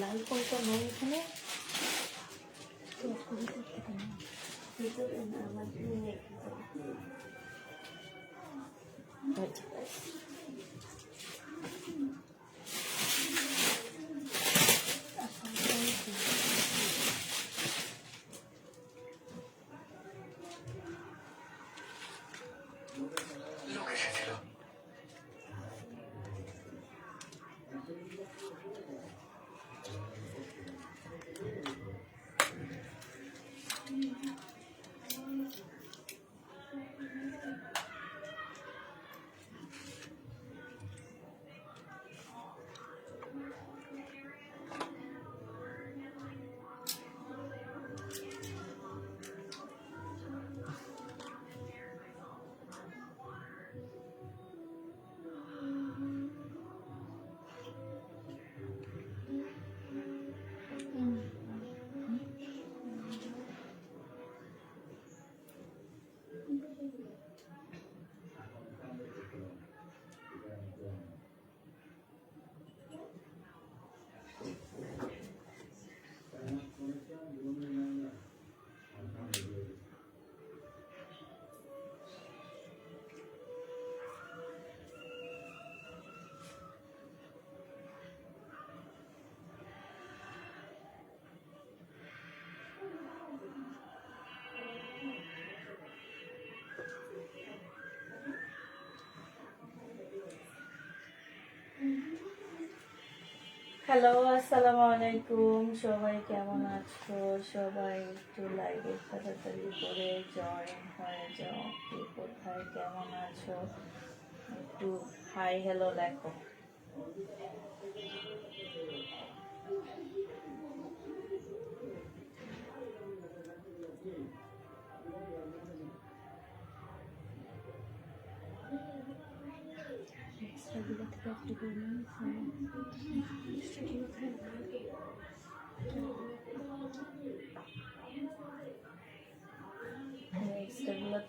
লাল কোনটা নয় এখানে হ্যালো আসসালামু আলাইকুম সবাই কেমন আছো সবাই একটু লাইভে তাড়াতাড়ি করে জয়েন হয়ে যাও কে কোথায় কেমন আছো একটু হাই হ্যালো লেখো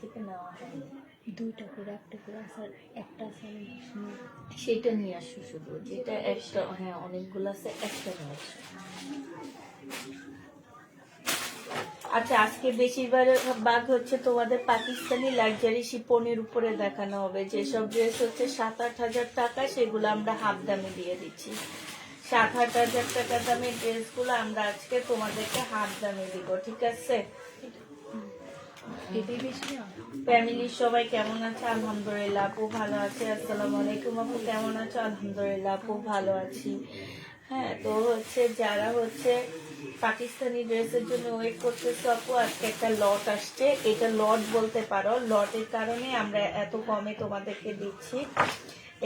থেকে নেওয়া হয় দুইটা করে একটা করে আসার একটা আসার সেটা নিয়ে আসো শুধু যেটা একটা হ্যাঁ অনেকগুলো আছে একটা নিয়ে আসো আচ্ছা আজকে বেশিরভাগ হচ্ছে তোমাদের পাকিস্তানি লাক্সারি শিপনের উপরে দেখানো হবে যেসব ড্রেস হচ্ছে 7-8 হাজার টাকা সেগুলো আমরা হাফ দামে দিয়ে দিচ্ছি 7-8 হাজার টাকা দামের ড্রেসগুলো আমরা আজকে তোমাদেরকে হাফ দামে দিব ঠিক আছে ফ্যামিলির সবাই কেমন আছে আলহামদুলিল্লাহ আপু ভালো আছে আসসালামু আলাইকুম আপু কেমন আছো আলহামদুলিল্লাহ আপু ভালো আছি হ্যাঁ তো হচ্ছে যারা হচ্ছে পাকিস্তানি ড্রেসের জন্য ওয়েট করতেছে আপু আজকে একটা লট আসছে এটা লট বলতে পারো লটের কারণে আমরা এত কমে তোমাদেরকে দিচ্ছি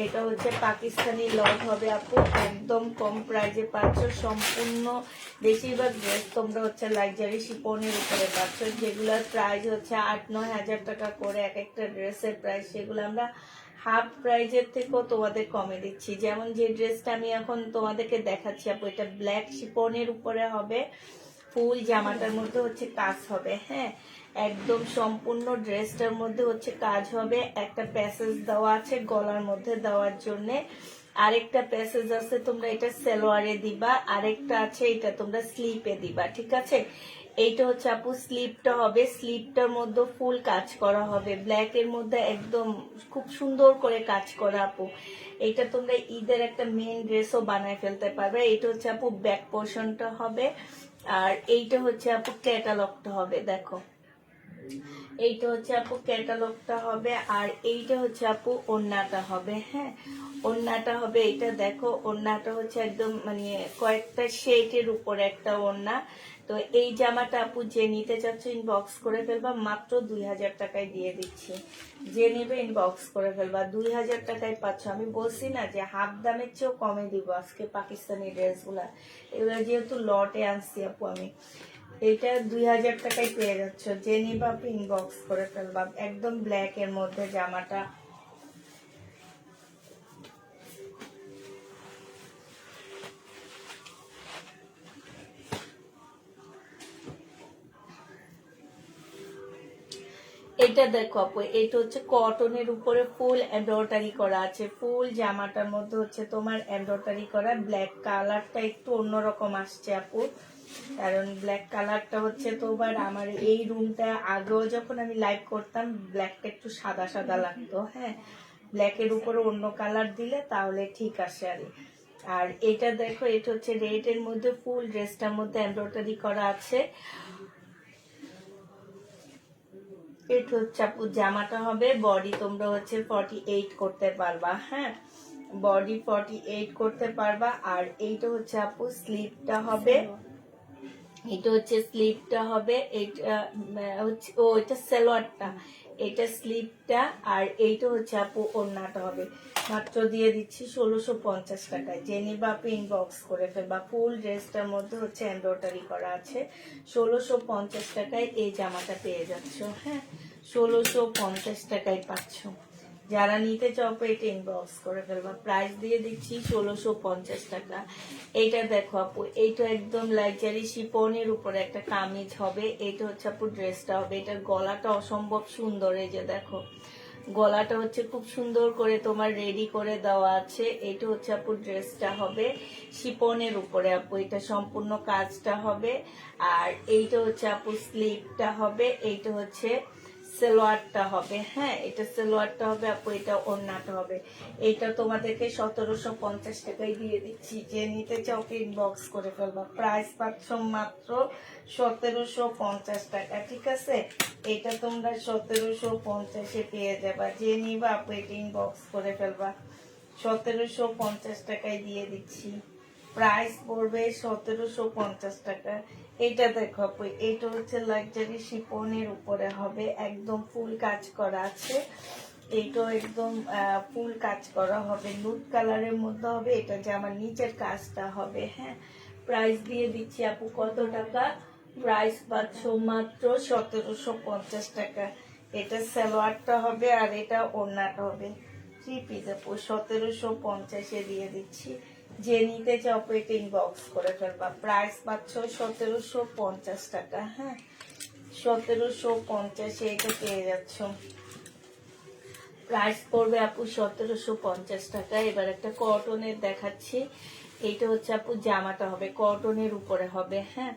এটা হচ্ছে পাকিস্তানি লট হবে আপু একদম কম প্রাইজে পাচ্ছ সম্পূর্ণ বেশিরভাগ ড্রেস তোমরা হচ্ছে লাক্সারি শিপনের উপরে পাচ্ছ যেগুলোর প্রাইস হচ্ছে 8-9 হাজার টাকা করে এক একটা ড্রেসের প্রাইস সেগুলো আমরা হাফ প্রাইজের থেকেও তোমাদের কমে দিচ্ছি যেমন যে ড্রেসটা আমি এখন তোমাদেরকে দেখাচ্ছি আপু এটা ব্ল্যাক শিপনের উপরে হবে ফুল জামাটার মধ্যে হচ্ছে কাজ হবে হ্যাঁ একদম সম্পূর্ণ ড্রেসটার মধ্যে হচ্ছে কাজ হবে একটা প্যাসেজ দেওয়া আছে গলার মধ্যে দেওয়ার জন্য আরেকটা প্যাসেজ আছে তোমরা এটা সালোয়ারে দিবা আরেকটা আছে এটা তোমরা স্লিপে দিবা ঠিক আছে এইটা হচ্ছে আপু স্লিপটা হবে স্লিপটার মধ্যে ফুল কাজ করা হবে ব্ল্যাক এর মধ্যে একদম খুব সুন্দর করে কাজ করা আপু এইটা তোমরা ঈদের একটা মেইন ড্রেসও বানায় ফেলতে পারবে এইটা হচ্ছে আপু ব্যাক পোর্শনটা হবে আর এইটা হচ্ছে আপু ক্যাটালগটা হবে দেখো এইটা হচ্ছে আপু ক্যাটালগটা হবে আর এইটা হচ্ছে আপু ওড়নাটা হবে হ্যাঁ ওড়নাটা হবে এটা দেখো ওড়নাটা হচ্ছে একদম মানে কয়েকটা শেডের উপরে একটা ওড়না তো এই জামাটা আপু যে নিতে চাচ্ছ ইনবক্স করে ফেলবা মাত্র 2000 টাকায় দিয়ে দিচ্ছি যে নেবে ইনবক্স করে ফেলবা 2000 টাকায় পাচ্ছ আমি বলছি না যে হাফ দামের চেয়েও কমে দিব আজকে পাকিস্তানি ড্রেসগুলা এগুলো যেহেতু লটে আনছি আপু আমি এটা 2000 টাকায় পেয়ে যাচ্ছ যে নিবা ইনবক্স করে ফেলবা একদম ব্ল্যাক এর মধ্যে জামাটা এটা দেখো আপু, এটা হচ্ছে কটনের উপরে ফুল এমব্রয়ডারি করা আছে। ফুল জামাটার মধ্যে হচ্ছে তোমার এমব্রয়ডারি করা। ব্ল্যাক কালারটা একটু অন্যরকম আসছে আপু, কারণ ব্ল্যাক কালারটা হচ্ছে তোমার আমার এই রুমটা আগেও যখন আমি লাইভ করতাম ব্ল্যাকটা একটু সাদা সাদা লাগতো। হ্যাঁ, ব্ল্যাকের উপরে অন্য কালার দিলে তাহলে ঠিক আসে আর। আর এটা দেখো, এটা হচ্ছে রেড এর মধ্যে ফুল ড্রেসটার মধ্যে এমব্রয়ডারি করা আছে। এটা হচ্ছে আপু জামাটা হবে, বডি তোমরা হচ্ছে 48 করতে পারবা। হ্যাঁ, বডি 48 করতে পারবা। আর এইটা হচ্ছে আপু স্লিভটা হবে, এটা হচ্ছে স্লিভটা হবে। এটা হচ্ছে ও এটা সালোয়ারটা, এটা স্লিভটা। আর এইটা হচ্ছে আপু ওড়নাটা হবে। মাত্র দিয়ে দিচ্ছি 1650 টাকায়। যে নিবা আপু ইনবক্স করে ফেলবা। ফুল ড্রেসটার মধ্যে হচ্ছে এমব্রয়ডারি করা আছে। 1650 টাকায় এই জামাটা পেয়ে যাচ্ছ। হ্যাঁ, 1650 টাকায় পাচ্ছ। যারা নিতে চাও এটা ইনবক্স করে ফেলবা। প্রাইস দিয়ে দিচ্ছি 1650 টাকা। এইটা দেখো আপু, এইটা একদম লাক্সারি শিফনের উপরে একটা কামিজ হবে। এটা হচ্ছে আপু ড্রেসটা হবে। এটার গলাটা অসম্ভব সুন্দর। এই যে দেখো, গলাটা হচ্ছে খুব সুন্দর করে তোমার রেডি করে দেওয়া আছে। এটা হচ্ছে আপু ড্রেসটা হবে শিফনের উপরে আপু, এটা সম্পূর্ণ কাজটা হবে। আর এইটা হচ্ছে আপু স্লিভটা হবে। এইটা হচ্ছে সালোয়ারটা হবে। হ্যাঁ, এটা সালোয়ারটা হবে আপু, এটা ওড়নাটা হবে। এটা তোমাদেরকে 1750 টাকায় দিয়ে দিচ্ছি। যে নিতে চাও ইনবক্স করে ফেলবা। প্রাইস পাচ্ছ মাত্র 1750 টাকা। ঠিক আছে, এটা তোমরা 1750-এ পেয়ে যাবা। যে নিবা আপু এটা ইনবক্স করে ফেলবা। 1750 টাকায় দিয়ে দিচ্ছি। প্রাইস পড়বে 1750 টাকা। এটা দেখো আপু, এটা হচ্ছে লাক্সারি শিফনের উপরে হবে, একদম ফুল কাজ করা আছে। এইটা একদম ফুল কাজ করা হবে, নুড কালারের মধ্যে হবে। এটা যে আমার নিচের কাজটা হবে। হ্যাঁ, প্রাইস দিয়ে দিচ্ছি আপু কত টাকা? প্রাইস পাচ্ছ মাত্র 1750 টাকা। এটা সালোয়ারটা হবে আর এটা ওড়নাটা হবে। 3 পিস আপু 1750-এ দিয়ে দিচ্ছি। যে নিতে চাও এটা ইনবক্স করে ফেলবা। প্রাইস পাচ্ছ 1750 টাকা। হ্যাঁ, 1750-এ এটা পেয়ে যাচ্ছ। প্রাইস পড়বে আপু 1750 টাকা। এবার একটা কটনের দেখাচ্ছি। এইটা হচ্ছে আপু জামাটা হবে, কটনের উপরে হবে। হ্যাঁ,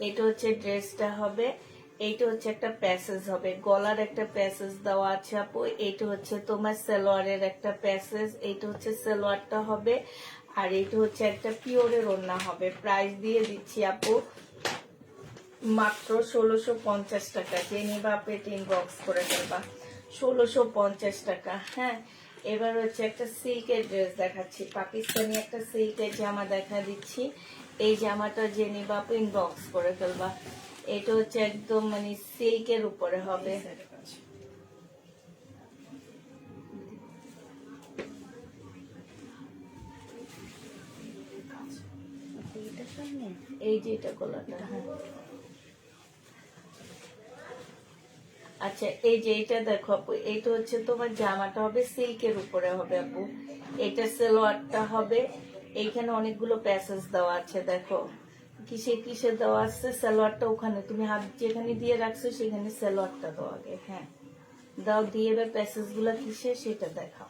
এটা হচ্ছে ড্রেসটা হবে। এইটা হচ্ছে একটা প্যাসেজ হবে, গলার একটা প্যাসেজ দেওয়া আছে আপু। এইটা হচ্ছে তোমার সালোয়ারের একটা প্যাসেজ। এইটা হচ্ছে সালোয়ারটা হবে। আর এইটা হচ্ছে একটা পিওরের ওড়না হবে। প্রাইস দিয়ে দিচ্ছি আপু মাত্র 1650 টাকা। যে নিবা আপু এটা ইনবক্স করে ফেলবা। 1650 টাকা। হ্যাঁ, এবার হচ্ছে একটা সিল্কের ড্রেস দেখাচ্ছি, পাকিস্তানি একটা সিল্কের জামা দেখা দিচ্ছি। এই জামাটা যে নিবা আপু ইনবক্স করে ফেলবা। এটা হচ্ছে একদম মানে সিল্কের উপরে হবে। এই যে এটা গলাটা। হ্যাঁ, আচ্ছা, এই যে এটা দেখো আপু, এটা হচ্ছে তোমার জামাটা হবে সিল্কের উপরে হবে আপু। এটা সালোয়ারটা হবে। এইখানে অনেকগুলো প্যাসেজ দেওয়া আছে দেখো, কিসে কিসে দেওয়া আছে। সালোয়ারটা ওখানে তুমি হাত যেখানে দিয়ে রাখছো সেখানে সালোয়ারটা দেওয়া আগে। হ্যাঁ, দাও দিয়ে এবার প্যাসেজ গুলা কিসে সেটা দেখাও।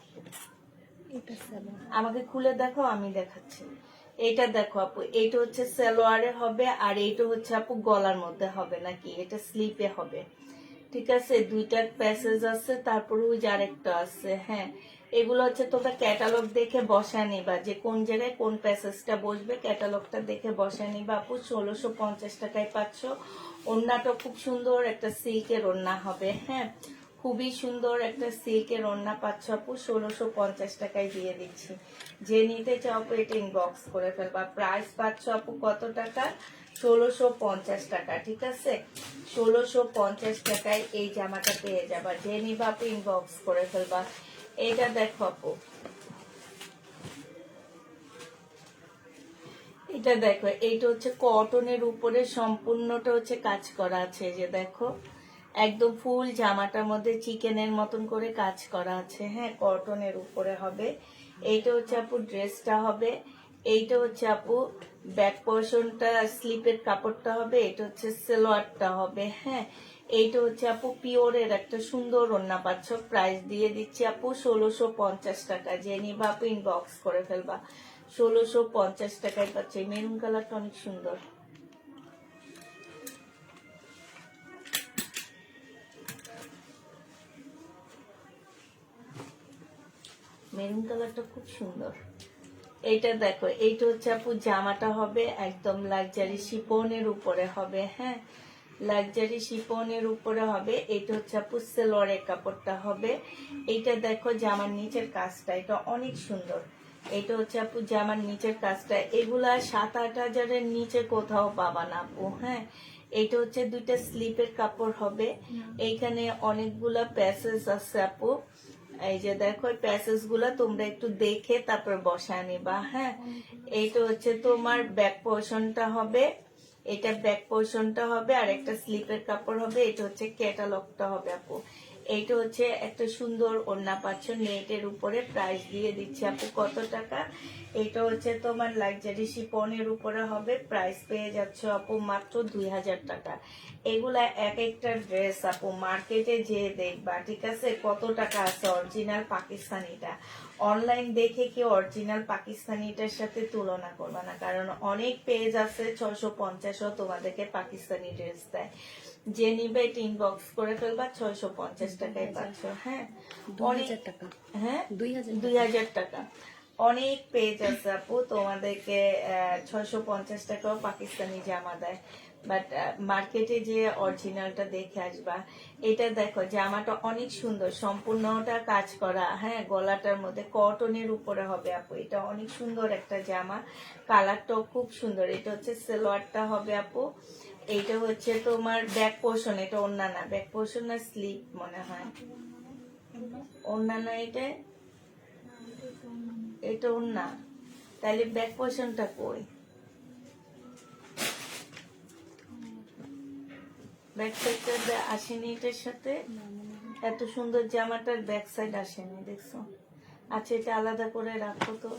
আমাকে খুলে দেখো, আমি দেখাচ্ছি। এইটা দেখো আপু, এইটা হচ্ছে সালোয়ারে হবে। আর এইটা হচ্ছে আপু গলার মধ্যে হবে নাকি, এটা স্লিপে হবে। ঠিক আছে, দুইটা প্যাসেজ আছে, তারপরে ওই যে আরেকটা আছে। হ্যাঁ, এগুলো হচ্ছে তোমরা ক্যাটালগ দেখে বসা নিবা, যে কোন জায়গায় কোন প্যাসেজটা বসবে। ক্যাটালগটা দেখে বসা নিবা আপু। 1650 টাকায় পাচ্ছ। ওড়নাটা খুব সুন্দর একটা সিল্কের ওড়না হবে। হ্যাঁ, খুবই সুন্দর একটা সিল্কের ওড়না পাচ্ছ আপু। 1650 টাকায় দিয়ে দিচ্ছি। যে নিতে চাও আপু এটা ইনবক্স করে ফেলবা। প্রাইস পাচ্ছ আপু কত টাকা? 1650 টাকা। ঠিক আছে, 1650 টাকায় এই জামাটা পেয়ে যাবা। যে নিবা আপু ইনবক্স করে ফেলবা। এটা দেখো আপু, এটা দেখো, এইটা হচ্ছে কটনের উপরে সম্পূর্ণটা হচ্ছে কাজ করা আছে। যে দেখো, একদম ফুল জামাটার মধ্যে চিকেনের মতন করে কাজ করা আছে। হ্যাঁ, কটনের উপরে হবে। এইটা হচ্ছে আপু ড্রেসটা হবে। এইটা হচ্ছে আপু ব্যাক পোর্শনটা, স্লিপের কাপড়টা হবে। এটা হচ্ছে সালোয়ারটা হবে। হ্যাঁ, এইটা হচ্ছে আপু পিওরের একটা সুন্দর ওড়না পাচ্ছ, প্রাইস দিয়ে দিচ্ছি আপু 1650 টাকা। যে নিবা আপু ইনবক্স করে ফেলবা, 1650 টাকায় পাচ্ছে। মেরুন কালারটা অনেক সুন্দর। মেরুন কালারটা খুব সুন্দর। এইটা দেখো, এইটা হচ্ছে আপু জামাটা হবে একদম লাক্সারি শিফনের উপরে হবে, হ্যাঁ লাক্সারি শিফনের উপরে হবে। এটা হচ্ছে আপু সেলোয়ারের কাপড়টা হবে। এইটা দেখো জামার নিচের কাজটা, এটা অনেক সুন্দর। এটা হচ্ছে আপু জামার নিচের কাজটা, এগুলা 7-8 হাজারের নিচে কোথাও পাবা না আপু, হ্যাঁ। এইটা হচ্ছে দুইটা স্লিপের কাপড় হবে। এইখানে অনেকগুলা প্যাসেজ আছে আপু, এই যে দেখো প্যাসেজ গুলা তোমরা একটু দেখে তারপর বসায় নিবা, হ্যাঁ। এইটা হচ্ছে তোমার ব্যাক পোর্শনটা হবে, এটা ব্যাক পোর্শনটা হবে, আর একটা স্লিপের কাপড় হবে। এটা হচ্ছে ক্যাটালগটা হবে আপু। এইটা হচ্ছে একটা সুন্দর ওড়না পাচ্ছ নেটের উপরে, প্রাইস দিয়ে দিচ্ছি আপু কত টাকা। এটা হচ্ছে তোমার লাক্সারি শিফনের উপরে হবে, প্রাইস পেয়ে যাচ্ছে আপু মাত্র 2000 টাকা। এগুলা এক একটা ড্রেস আপু মার্কেটে যে দেখবা, ঠিক আছে, কত টাকা আছে অরিজিনাল পাকিস্তানিটা। অনলাইন দেখে কেউ অরিজিনাল পাকিস্তানিটার সাথে তুলনা করবে না, কারণ অনেক পেজ আছে 650ও তোমাদেরকে পাকিস্তানি ড্রেস দেয়। যে নিবে এটা ইনবক্স করে ফেলবা, 650 টাকায় পাচ্ছ, হ্যাঁ। অনেক টাকা, হ্যাঁ 2000 টাকা। অনেক পেজ আছে আপু তোমাদেরকে 650 টাকাও পাকিস্তানি জামা দেয়, বাট মার্কেটে যে অরিজিনালটা দেখে আসবা। এটা দেখো জামাটা অনেক সুন্দর, সম্পূর্ণটা কাজ করা, হ্যাঁ গলাটার মধ্যে কটনের উপরে হবে আপু। এটা অনেক সুন্দর একটা জামা, কালারটাও খুব সুন্দর। এটা হচ্ছে সালোয়ারটা হবে আপু। এইটা হচ্ছে তোমার ব্যাক পোর্শন, এটা ওড়না না, ব্যাক পোর্শন না স্লিপ মনে হয়, ওড়না না এটা, এটা ওড়না, তাহলে ব্যাক পোর্শনটা কই? ব্যাক সাইডটা আসেনি এটার সাথে, এত সুন্দর জামাটার ব্যাক সাইড আসেনি, দেখছো? আচ্ছা এটা আলাদা করে রাখো তো।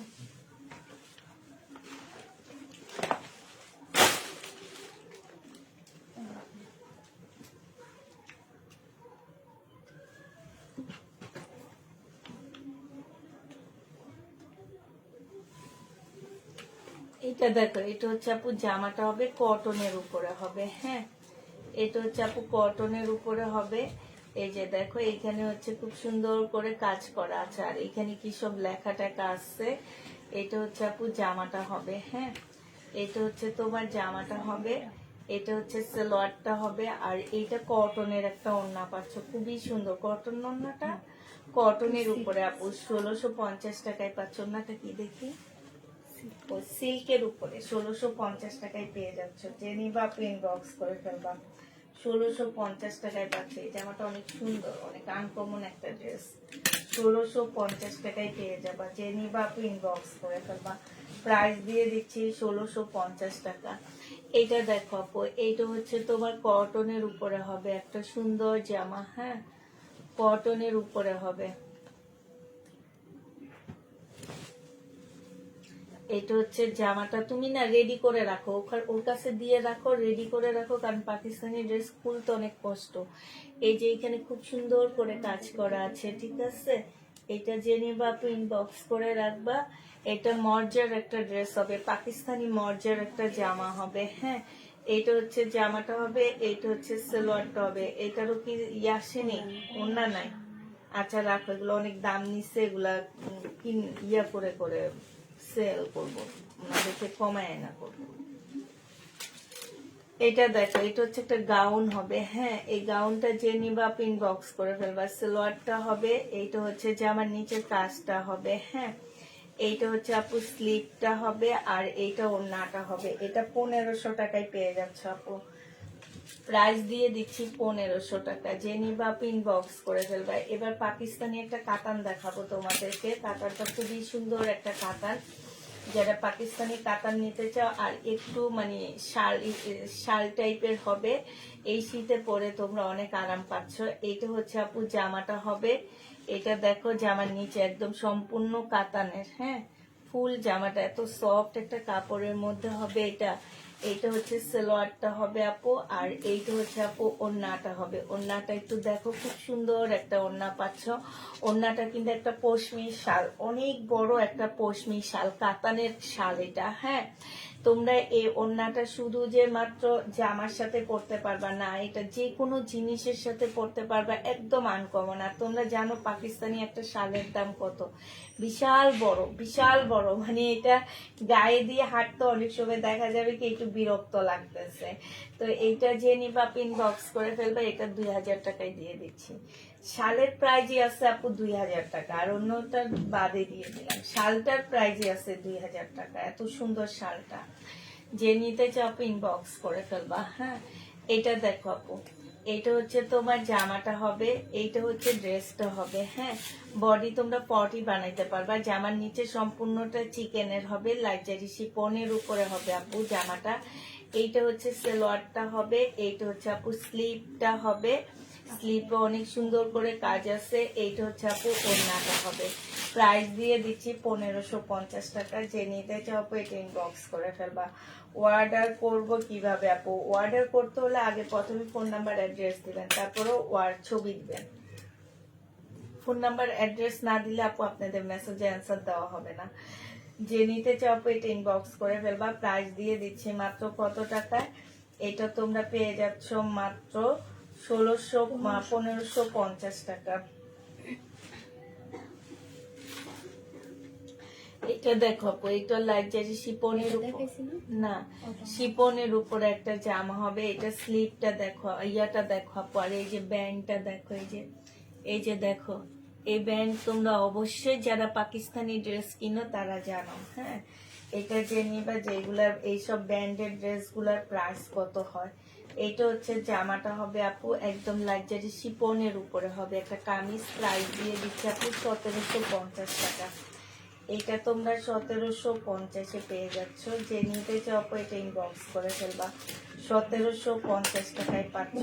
এটা দেখো, এটা হচ্ছে আপু জামাটা হবে কটনের উপরে হবে, হ্যাঁ এটা হচ্ছে আপু কটনের উপরে হবে। এই যে দেখো এখানে হচ্ছে খুব সুন্দর করে কাজ করা আছে, আর এখানে কি সব লেখা টেখা আছে। এটা হচ্ছে আপু জামাটা হবে, হ্যাঁ এটা হচ্ছে তোমার জামাটা হবে। এটা হচ্ছে সালোয়ারটা হবে, আর এইটা কটনের একটা ওড়না পাচ্ছ, খুবই সুন্দর কটন ওড়নাটা, কটনের উপরে আপু 1650 টাকায় পাচ্ছ। ওড়নাটা কি দেখি, সিল্কের উপরে 1650 টাকায় পেয়ে যাচ্ছ। যে নিবা প্রিন্ট বক্স করে ফেলবা, 1650 টাকায় পাচ্ছে। এই জামাটা অনেক সুন্দর, অনেক আনকমন একটা ড্রেস, 1650 টাকায় পেয়ে যাবা। যে নিবা প্রিন্ট বক্স করে ফেলবা, প্রাইস দিয়ে দিচ্ছি 1650 টাকা। এইটা দেখো আপু, এইটা হচ্ছে তোমার কটনের উপরে হবে একটা সুন্দর জামা, হ্যাঁ কটনের উপরে হবে। এটা হচ্ছে জামাটা, তুমি না রেডি করে রাখো, ওর কাছে দিয়ে রাখো, রেডি করে রাখো, কারণ পাকিস্তানি ড্রেস খুলতে অনেক কষ্ট। এই যে এখানে খুব সুন্দর করে কাজ করা আছে, ঠিক আছে। এটা জেনে বা ইনবক্স করে রাখবা। এটা মর্জার একটা ড্রেস হবে, পাকিস্তানি মর্জার একটা জামা হবে, হ্যাঁ এটা হচ্ছে জামাটা হবে। এইটা হচ্ছে সালোয়ারটা হবে। এটারও কি আসেনি, ওন্না নাই। আচ্ছা রাখো, এগুলো অনেক দাম নিচ্ছে, এগুলা ইয়া করে করে সেল করবো, ওনাদেরকে কমায় না করবো। এটা দেখো, এটা হচ্ছে একটা গাউন হবে, হ্যাঁ এই গাউনটা যে নিবা পিন বক্স করে ফেলবা। সালোয়ারটা হবে, এইটা হচ্ছে যে আমার নিচের কাজটা হবে, হ্যাঁ এইটা হচ্ছে আপু স্লিপটা হবে, আর এইটা ওড়নাটা হবে। এটা 1500 টাকায় পেয়ে যাচ্ছে আপু, প্রাইস দিয়ে দিচ্ছি 1500 টাকা। যে নিবা পিন বক্স করে ফেলবা। এবার পাকিস্তানি একটা কাতান দেখাবো তোমাদেরকে, কাতানটা খুবই সুন্দর একটা কাতান। যারা পাকিস্তানি কাতান নিতে চাও আর একটু মানে শাল টাইপের হবে, এই শীতে পরে তোমরা অনেক আরাম পাচ্ছ। এইটা হচ্ছে আপু জামাটা হবে। এটা দেখো জামার নিচে একদম সম্পূর্ণ কাতানের, হ্যাঁ ফুল জামাটা এত সফট একটা কাপড়ের মধ্যে হবে এটা। এইটা হচ্ছে সালোয়ারটা হবে আপু, আর এইটা হচ্ছে আপু ওড়নাটা হবে। ওড়নাটা একটু দেখো, খুব সুন্দর একটা ওড়না পাচ্ছ। ওড়নাটা কিন্তু একটা পশমি শাল, অনেক বড় একটা পশমি শাল, কাতানের শাল এটা। হ্যাঁ, তোমরা এই ওড়নাটা শুধু যে মাত্র জামার সাথে পরতে পারবা না, এটা যে কোনো জিনিসের সাথে পরতে পারবা, একদম আনকমন। আর তোমরা জানো পাকিস্তানি একটা শালের দাম কত, বিশাল বড়, বিশাল বড়। মানে এটা গায়ে দিয়ে হাঁটতে অনেক সময় দেখা যাবে কি একটু বিরক্ত লাগতেছে। তো এইটা যে নিবা ইনবক্স করে ফেলবে, এটা 2000 টাকায় দিয়ে দিচ্ছি। শালের প্রাইজই আছে আপু 2000 টাকা, আর অন্যটার বাদে দিয়ে দিলাম। শালটার প্রাইজই আছে 2000 টাকা, এত সুন্দর শালটা। যে নিতে চাও আপু ইনবক্স করে ফেলবা। হ্যাঁ, এটা দেখো আপু, এইটা হচ্ছে তোমার জামাটা হবে, এইটা হচ্ছে ড্রেসটা হবে। হ্যাঁ, বডি তোমরা পটি বানাইতে পারবা। জামার নিচে সম্পূর্ণটা চিকেনের হবে, লাইজারি শিপনের উপরে হবে আপু জামাটা। এইটা হচ্ছে সালোয়ারটা হবে, এইটা হচ্ছে আপু স্লিভটা হবে। স্লিপে অনেক সুন্দর করে কাজ আছে। এইটা হচ্ছে আপু ওড়নাটা হবে। প্রাইস দিয়ে দিচ্ছি 1550 টাকা। যে নিতে চাও আপু এটা ইনবক্স করে ফেলবা। অর্ডার করব কিভাবে আপু? অর্ডার করতে হলে আগে প্রথমে ফোন নাম্বার অ্যাড্রেস দিবেন, তারপরে ছবি দিবেন। ফোন নাম্বার অ্যাড্রেস না দিলে আপু আপনাদের মেসেজে অ্যান্সার দেওয়া হবে না। যে নিতে চাও আপু এটা ইনবক্স করে ফেলবা। প্রাইস দিয়ে দিচ্ছি মাত্র কত টাকায়? এটা তোমরা পেয়ে যাচ্ছ মাত্র 1550 টাকা। এটা দেখো আপু, এটা লাইজারি শিপনের উপর, না শিপনের উপরে একটা জামা হবে। এটা স্লিভটা দেখো, ইয়াটা দেখো আপু, আর এই যে ব্যান্ডটা দেখো, এই যে দেখো এই ব্যান্ড তোমরা অবশ্যই যারা পাকিস্তানি ড্রেস কিনো তারা জানো। হ্যাঁ, এটা যে নিবা, যেগুলার এইসব ব্যান্ডের ড্রেস গুলার প্রাইস কত হয়। এইটা হচ্ছে জামাটা হবে আপু, একদম লাক্সারি শিপনের উপরে হবে একটা কামিজ। প্রাইস দিয়ে দিচ্ছে আপু 1750 টাকা। এটা তোমরা 1750-এ পেয়ে যাচ্ছ। যে নিতে চাও আপু এটা ইনবক্স করে ফেলবা। 1750 টাকায় পাচ্ছ।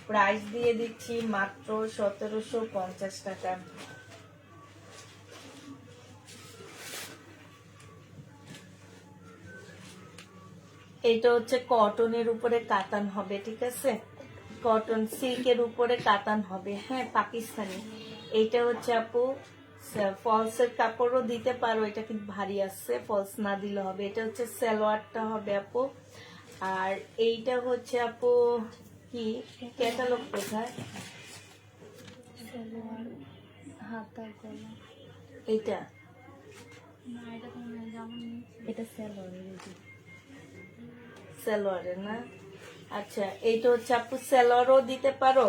প্রাইস দিয়ে দিচ্ছি মাত্র 1750 টাকা। এটা হচ্ছে কটনের উপরে কাতান হবে, ঠিক আছে? কটন সিল্কের উপরে কাতান হবে। হ্যাঁ, পাকিস্তানি। এইটা হচ্ছে আপু ফলসের কাপড়ও দিতে পারো, এটা কিন্তু ভারী আসছে, ফলস না দিলে হবে। এটা হচ্ছে সালোয়ারটা হবে আপু। আর এইটা হচ্ছে আপু কি ক্যাটালগ কোথায়? এইটা সালোয়ারের না? আচ্ছা, এইটা হচ্ছে আপু সালোয়ারও দিতে পারো,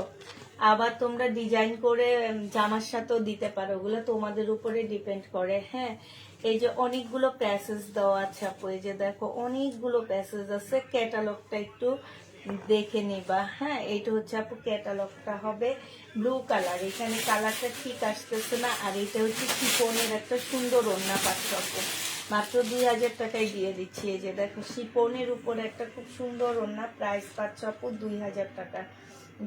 আবার তোমরা ডিজাইন করে জামার সাথেও দিতে পারো, ওগুলো তোমাদের উপরে ডিপেন্ড করে। হ্যাঁ, এই যে অনেকগুলো প্যাসেজ দেওয়া আছে আপু, এই যে দেখো অনেকগুলো প্যাসেজ আছে। ক্যাটালগটা একটু দেখে নিবা। হ্যাঁ, এইটা হচ্ছে আপু ক্যাটালগটা হবে ব্লু কালার, এখানে কালারটা ঠিক আসতেছে না। আর এটা হচ্ছে শিফনের একটা সুন্দর ওড়না পাচ্ছ আপু, মাত্র 2000 টাকায় দিয়ে দিচ্ছি। এই যে দেখো শিফনের উপরে একটা খুব সুন্দর ওড়না, প্রাইস পাচ্ছ আপু 2000 টাকা।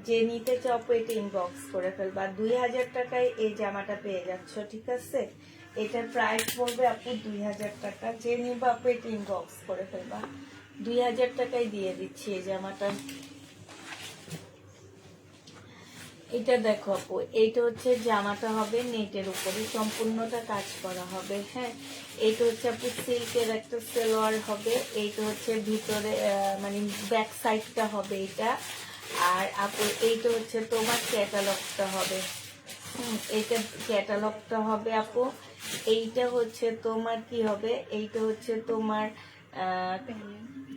যে নিতে চাও আপু এটা ইনবক্স করে ফেলবা। 2000 টাকায় এই জামাটা পেয়ে যাচ্ছ, ঠিক আছে? এটার প্রাইস পড়বে আপু 2000 টাকা। যে নিবা আপু এটা ইনবক্স করে ফেলবা। 2000 টাকায় দিয়ে দিচ্ছি এই জামাটা। এটা দেখো আপু, এইটা হচ্ছে জামাটা হবে নেটের উপরে, সম্পূর্ণটা কাজ করা হবে। হ্যাঁ, এইটা হচ্ছে আপু সিল্কের একটা সালোয়ার হবে। এইটা হচ্ছে ভিতরে মানে ব্যাক সাইডটা হবে এটা। আর আপু এইটা হচ্ছে তোমার ক্যাটালগটা হবে। এইটা ক্যাটালগটা হবে আপু। এইটা হচ্ছে তোমার কি হবে, এইটা হচ্ছে তোমার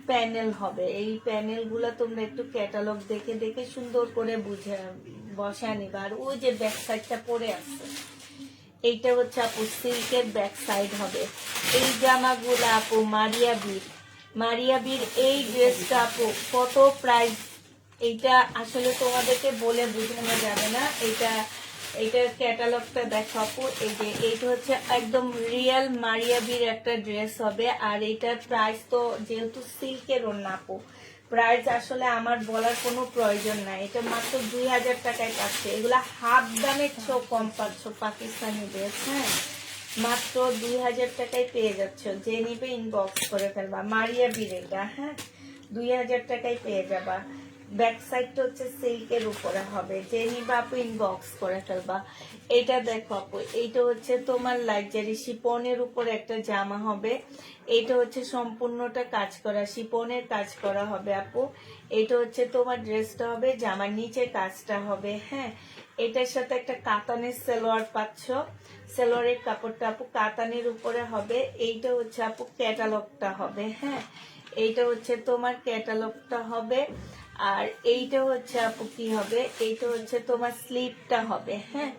প্যানেল হবে। এই প্যানেল গুলা তোমরা একটু ক্যাটালগ দেখে দেখে সুন্দর করে বুঝে বসা নিবা। আর ওই যে ব্যাক সাইডটা পরে আছে, এইটা হচ্ছে আপু সিল্কের ব্যাক সাইড হবে। এই জামাগুলা আপু মারিয়াবির এই ড্রেসটা আপু কত প্রাইস, এইটা আসলে তোমাদেরকে বলে বোঝানো যাবে না। এইটার ক্যাটালগটা দেখো আপু, এই যে এইটা হচ্ছে একদম রিয়েল মারিয়াবির একটা ড্রেস হবে। আর এইটার প্রাইস তো যেহেতু সিল্কের ওড়না আপু, প্রাইস আসলে আমার বলার কোনো প্রয়োজন নাই। এটা মাত্র 2000 টাকায় পাচ্ছে। এগুলা হাফ দামে চেয়েও কম পাচ্ছ পাকিস্তানি ড্রেস। হ্যাঁ, মাত্র 2000 টাকায় পেয়ে যাচ্ছ। যে নিবে ইনবক্স করে ফেলবা। মারিয়া বিরেটা, হ্যাঁ, 2000 টাকায় পেয়ে যাবা। ব্যাক সাইডটা হচ্ছে সিল্কের উপরে হবে। যে নিবা আপু ইনবক্স করে ফেলবা। এইটা দেখো আপু, এইটা হচ্ছে তোমার লাক্সারি শিপনের উপরে একটা জামা হবে। এইটা হচ্ছে সম্পূর্ণটা কাজ করা, শিপনের কাজ করা হবে আপু। এইটা হচ্ছে তোমার ড্রেসটা হবে, জামার নিচে কাজটা হবে, হ্যাঁ। এটার সাথে একটা কাতানের সালোয়ার পাচ্ছ। সালোয়ারের কাপড়টা আপু কাতানের উপরে হবে। এইটা হচ্ছে আপু ক্যাটালগটা হবে, হ্যাঁ। এইটা হচ্ছে তোমার ক্যাটালগটা হবে। আর এইটা হচ্ছে আপু কি হবে, এইটা হচ্ছে তোমার স্লিপটা হবে, হ্যাঁ।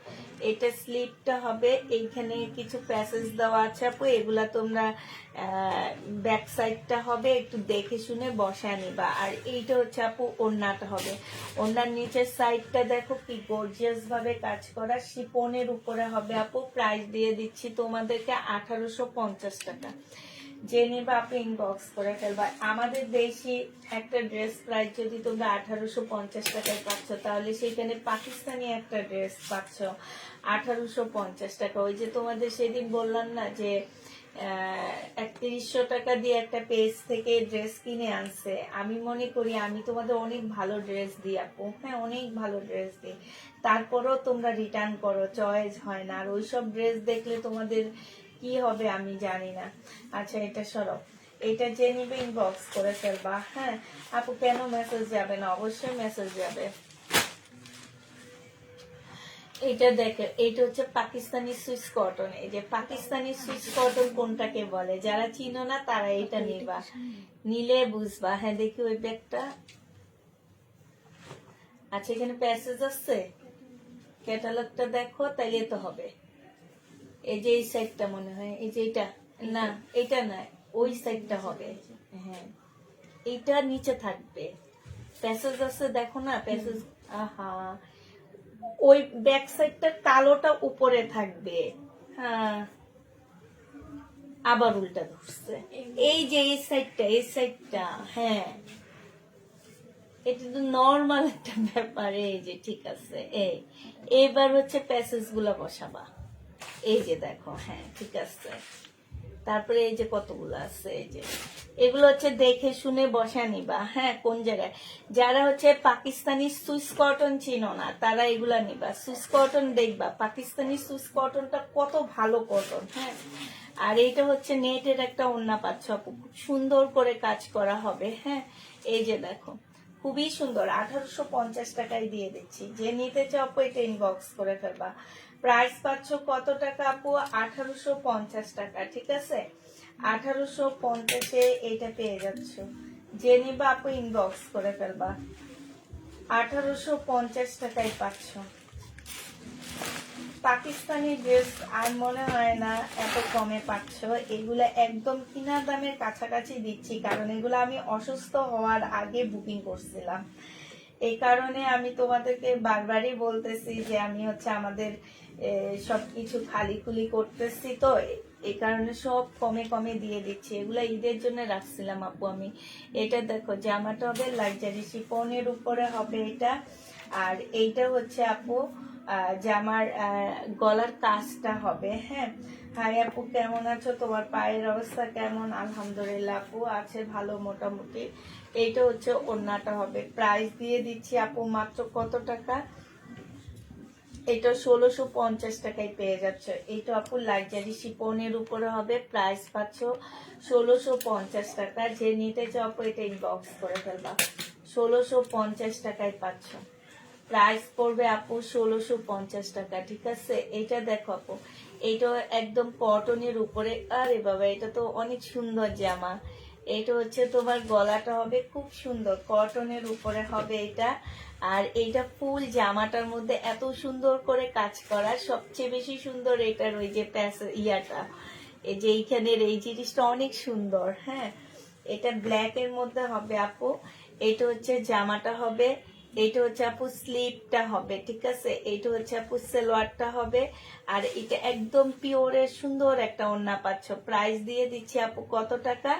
এটা স্লিপটা হবে। এইখানে কিছু প্যাসেজ দেওয়া আছে আপু, এগুলা তোমরা ব্যাক সাইডটা হবে, একটু দেখে শুনে বসায় নিবা। আর এইটা হচ্ছে আপু ওড়নাটা হবে। ওড়নার নিচের সাইডটা দেখো কি গর্জিয়াস ভাবে কাজ করা, শিপনের উপরে হবে আপু। প্রাইস দিয়ে দিচ্ছি তোমাদেরকে 1850 টাকা। যে নেবা আপনি ইনবক্স করে ফেলবা। আমাদের দেশি একটা ড্রেস প্রাইস যদি তোমরা 1850 টাকায় পাচ্ছ, তাহলে সেখানে পাকিস্তানি একটা ড্রেস পাচ্ছ 1850 টাকা। ওই যে তোমাদের সেদিন বললাম না যে 3100 টাকা দিয়ে একটা পেজ থেকে ড্রেস কিনে আনছে। আমি মনে করি আমি তোমাদের অনেক ভালো ড্রেস দিই আপু, হ্যাঁ, অনেক ভালো ড্রেস দিই। তারপরেও তোমরা রিটার্ন করো, চয়েস হয় না। আর ওইসব ড্রেস দেখলে তোমাদের কি হবে আমি জানি না। আচ্ছা, এটা সরো, এটা যে নিবে ইনবক্স করে ফেলবা, হ্যাঁ। আপু কেন মেসেজ যাবে না? অবশ্যই মেসেজ যাবে। এটা দেখে, এটা হচ্ছে পাকিস্তানি সুইস কটন। এই যে পাকিস্তানি সুইস কটন কোনটাকে বলে, যারা চিনো না তারা এটা নিবা, নিলে বুঝবা। হ্যাঁ, দেখি ওই ব্যাগটা। আচ্ছা, এখানে প্যাসেজ আছে, ক্যাটালগটা দেখো, তাইলে তো হবে। এই যে এই সাইডটা মনে হয়, এই যে এটা না, এটা না, ওই সাইডটা হবে, হ্যাঁ। এইটা নিচে থাকবে, প্যাসেজ আছে দেখো না, প্যাসেজ। আহা, ওই ব্যাক সাইডটা কালোটা উপরে থাকবে, হ্যাঁ। আবার উল্টা ধরছে। এই যে এই সাইডটা, এই সাইডটা, হ্যাঁ। এটা তো নর্মাল একটা ব্যাপার। এই যে ঠিক আছে, এবার হচ্ছে প্যাসেজ গুলা বসাবা। এই যে দেখো, হ্যাঁ ঠিক আছে। তারপরে এই যে কতগুলো আছে, এই যে এগুলো হচ্ছে দেখে শুনে বসা নিবা, হ্যাঁ। কোন জায়গায় যারা হচ্ছে পাকিস্তানি সুইস কটন চিনো না, তারা এগুলা নিবা। সুইস কটন দেখবা, পাকিস্তানি সুইস কটনটা কত ভালো কটন, হ্যাঁ। আর এইটা হচ্ছে নেটের একটা ওড়না পাচ্ছ আপু, খুব সুন্দর করে কাজ করা হবে, হ্যাঁ। এই যে দেখো, খুবই সুন্দর। 1850 টাকায় দিয়ে দিচ্ছি। যে নিতে চাও আপু এটা ইনবক্স করে ফেলবা। প্রাইস পাচ্ছ কত টাকা আপু? 1850 টাকা, ঠিক আছে। 1850-এ এটা পেয়ে যাচ্ছ। যে নিবা আপু ইনবক্স করে ফেলবা। 1850 টাকায় পাচ্ছ। পাকিস্তানি ড্রেস আর মনে হয় না এত কমে পাচ্ছ। এগুলা একদম কিনা দামের কাছাকাছি দিচ্ছি, কারণ এগুলো আমি অসুস্থ হওয়ার আগে বুকিং করছিলাম। এই কারণে আমি তোমাদেরকে বারবারই বলতেছি যে আমি হচ্ছে আমাদের সবকিছু খালি খুলি করতেছি, তো এই কারণে সব কমে কমে দিয়ে দিচ্ছি। এগুলা ঈদের জন্য রাখছিলাম আপু আমি। এটা দেখো, জামাটা হবে লাক্সারি শিফনের উপরে হবে এটা। আর এইটা হচ্ছে আপু জামার গলার কাজটা হবে, হ্যাঁ। হাই আপু, কেমন আছো? তোমার পায়ের অবস্থা কেমন? আলহামদুলিল্লাহ আপু, আছে ভালো মোটামুটি। এইটা হচ্ছে ওড়নাটা হবে। প্রাইস দিয়ে দিচ্ছি আপু মাত্র কত টাকা? এটা 1650 টাকায় পেয়ে যাচ্ছে। এইটা আপু লাক্সারি শিপনের উপরে হবে। প্রাইস পাচ্ছ 1650 টাকা। যে নিতে চাও আপু এটা ইনবক্স করে ফেলবা। 1650 টাকায় পাচ্ছ। প্রাইস পড়বে আপু 1650 টাকা, ঠিক আছে। এটা দেখো আপু, এইটা একদম কটনের উপরে। আরে বাবা, এটা তো অনেক সুন্দর জামা। এটা হচ্ছে তোমার গলাটা হবে খুব সুন্দর, কটনের উপরে হবে এটা। আর এইটা ফুল জামাটার মধ্যে এত সুন্দর করে কাজ করা। সবচেয়ে বেশি সুন্দর এটার ওই যে ইয়াটা, এই যে এইখানের এই জিনিসটা অনেক সুন্দর, হ্যাঁ। এটা ব্ল্যাক এর মধ্যে হবে আপু। এটা হচ্ছে জামাটা হবে। এইটা হচ্ছে আপু স্লিপটা হবে, ঠিক আছে। এইটা হচ্ছে আপু সালোয়ারটা হবে। আর এটা একদম পিওরের সুন্দর একটা ওড়না পাচ্ছ। প্রাইস দিয়ে দিচ্ছি আপু কত টাকা?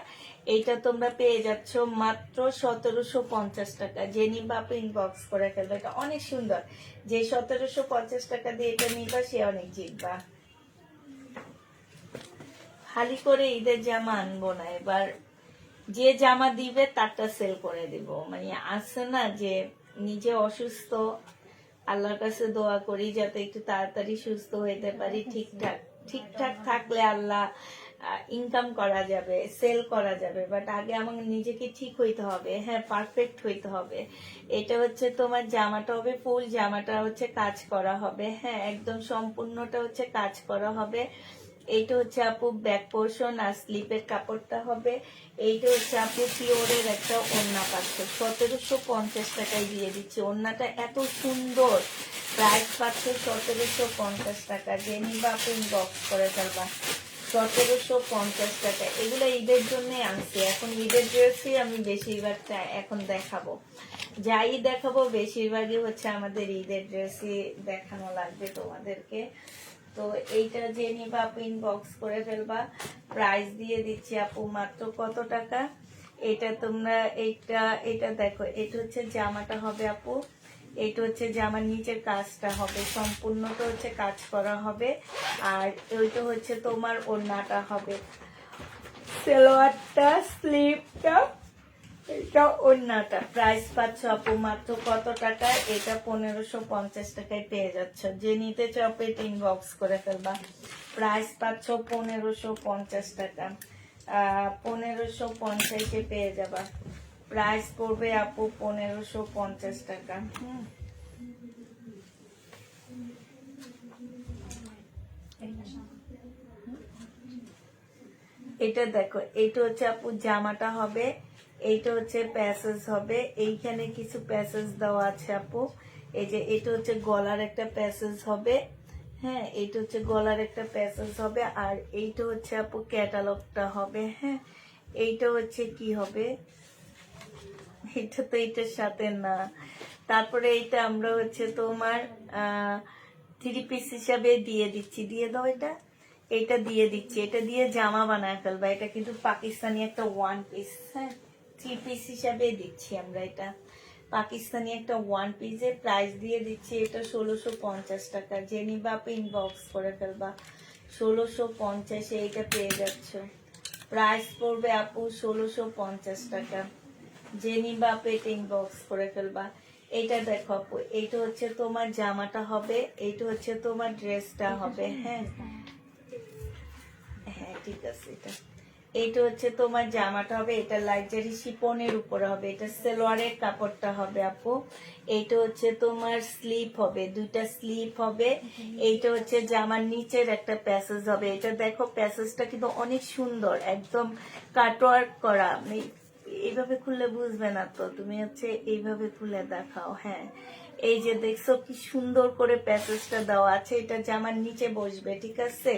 এইটা তোমরা পেয়ে যাচ্ছ মাত্র 1750 টাকা। যে নিবা আপু ইনবক্স করে ফেলবে। এটা অনেক সুন্দর। যে 1750 টাকা দিয়ে এটা নিবা সে অনেক জিতবা। খালি করে ঈদের জামা আনবো না এবার, যে জামা দিবে তারটা সেল করে দিব। মানে আছে না যে নিজে অসুস্থ, আল্লাহর কাছে দোয়া করি যাতে একটু তাড়াতাড়ি সুস্থ হইতে পারি। ঠিকঠাক ঠিকঠাক থাকলে আল্লাহ ইনকাম করা যাবে, সেল করা যাবে, বাট আগে আমাকে নিজেকে ঠিক হইতে হবে। হ্যাঁ, পারফেক্ট হইতে হবে। এটা হচ্ছে তোমার জামাটা হবে ফুল, জামাটা হচ্ছে কাজ করা হবে। হ্যাঁ, একদম সম্পূর্ণটা হচ্ছে কাজ করা হবে। এইটা হচ্ছে আপু ব্যাক পোর্শন, আর স্লিপের কাপড়টা হবে। এইটা হচ্ছে আপু পিওরের একটা ওড়না পাচ্ছ, 1750 টাকায় দিয়ে দিচ্ছি। ওড়নাটা এত সুন্দর, প্রাইস পাচ্ছ 1750 টাকা। যে নিবা আপু ইনবক্স করে ফেলবা, 1750 টাকা। এগুলো ঈদের জন্য আনছি। এখন ঈদের ড্রেসই আমি বেশিরভাগটা এখন দেখাবো, যাই দেখাবো বেশিরভাগই হচ্ছে আমাদের ঈদের ড্রেসই দেখানো লাগবে তোমাদেরকে। তো এইটা যে নিবা আপু ইনবক্স করে ফেলবা। প্রাইস দিয়ে দিচ্ছি আপু মাত্র কত টাকা। এটা তোমরা এটা দেখো, এটা হচ্ছে জামাটা হবে আপু, এটা হচ্ছে জামার নিচের কাজটা হবে, সম্পূর্ণটা হচ্ছে কাজ করা হবে। আর ওইটা হচ্ছে তোমার ওড়নাটা হবে, সালোয়ারটা, স্লিভটা, এটা ওড়নাটা। প্রাইস পাচ্ছ আপু মাত্র কত টাকা? এটা 1550 টাকায় পেয়ে যাচ্ছ। যে নিতে চাও এটা ইনবক্স করে ফেলবা। প্রাইস পাচ্ছ 1550 টাকা, 1550 পেয়ে যাবা। প্রাইস পড়বে আপু 1550 টাকা। এটা দেখো, এইটা হচ্ছে আপু জামাটা হবে, এইটা হচ্ছে প্যাসেজ হবে, এইখানে কিছু প্যাসেজ দেওয়া আছে আপু। এই যে এটা হচ্ছে গলার একটা প্যাসেজ হবে। হ্যাঁ, এইটা হচ্ছে গলার একটা প্যাসেজ হবে। আর এইটা হচ্ছে আপু ক্যাটালগটা হবে। হ্যাঁ, এইটা হচ্ছে কি হবে, এটা তো এটার সাথে না। তারপরে এইটা আমরা হচ্ছে তোমার 3 পিস হিসাবে দিয়ে দিচ্ছি। দিয়ে দাও এটা, এটা দিয়ে দিচ্ছি। এটা দিয়ে জামা বানায় ফেলবা। এটা কিন্তু পাকিস্তানি একটা 1 পিস। হ্যাঁ, 3 পিস হিসাবে দিচ্ছি আমরা। এটা পাকিস্তানি একটা 1 পিসের প্রাইস দিয়ে দিচ্ছি এটা 1650 টাকা। যে নিবা আপু ইনবক্স করে ফেলবা। 1650 এইটা পেয়ে যাচ্ছ। প্রাইস পড়বে আপু 1650 টাকা। যে নিবা আপু এটা ইনবক্স করে ফেলবা। এইটা দেখো আপু, এইটা হচ্ছে তোমার জামাটা হবে, এইটা হচ্ছে তোমার ড্রেসটা হবে। হ্যাঁ হ্যাঁ, ঠিক আছে। এইটা হচ্ছে তোমার জামাটা হবে, এটা লাক্সারি শিপনের উপরে হবে। এটা সালোয়ারের কাপড়টা হবে আপু। এইটা হচ্ছে তোমার স্লিপ হবে, 2টা স্লিপ হবে। এইটা হচ্ছে জামার নিচের একটা প্যাসেজ হবে। এটা দেখো প্যাসেজটা কিন্তু অনেক সুন্দর, একদম কাটওয়ার্ক করা। এইভাবে খুললে বুঝবে না তো, তুমি হচ্ছে এইভাবে খুলে দেখাও। হ্যাঁ, এই যে দেখছো কি সুন্দর করে প্যাসেজটা দেওয়া আছে, এটা জামার নিচে বসবে। ঠিক আছে,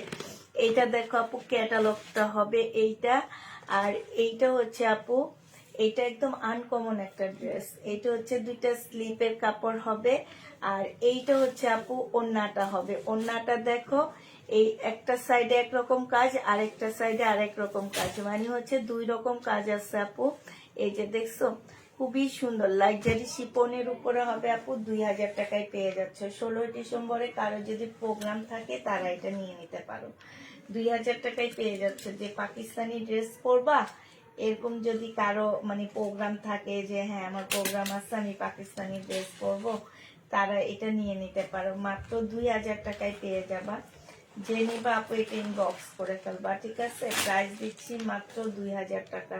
এইটা দেখো আপু ক্যাটালগটা হবে এইটা। আর এইটা হচ্ছে আপু, এইটা একদম আনকমন একটা ড্রেস। এইটা হচ্ছে 2টা স্লিপের কাপড় হবে। আর এইটা হচ্ছে আপু ওড়নাটা হবে। ওড়নাটা দেখো, এই একটা সাইডে একরকম কাজ, আরেকটা সাইডে আরেক রকম কাজ, মানে হচ্ছে 2 রকম কাজ আছে আপু। এই যে দেখছো, খুবই সুন্দর লাক্সারি শিপনের উপরে হবে আপু। 2000 টাকায় পেয়ে যাচ্ছে। 16 ডিসেম্বরে কারো যদি প্রোগ্রাম থাকে তারা এটা নিয়ে নিতে পারো। 2000 টাকায় পেয়ে যাচ্ছে। যে পাকিস্তানি ড্রেস পরবা, এরকম যদি কারো মানে প্রোগ্রাম থাকে যে হ্যাঁ আমার প্রোগ্রাম আছে আমি পাকিস্তানি ড্রেস পরবো, তারা এটা নিয়ে নিতে পারো। মাত্র 2000 টাকায় পেয়ে যাবা। যে নিবা আপু এটা ইনবক্স করে ফেলবা। ঠিক আছে, প্রাইস দিচ্ছি মাত্র 2000 টাকা।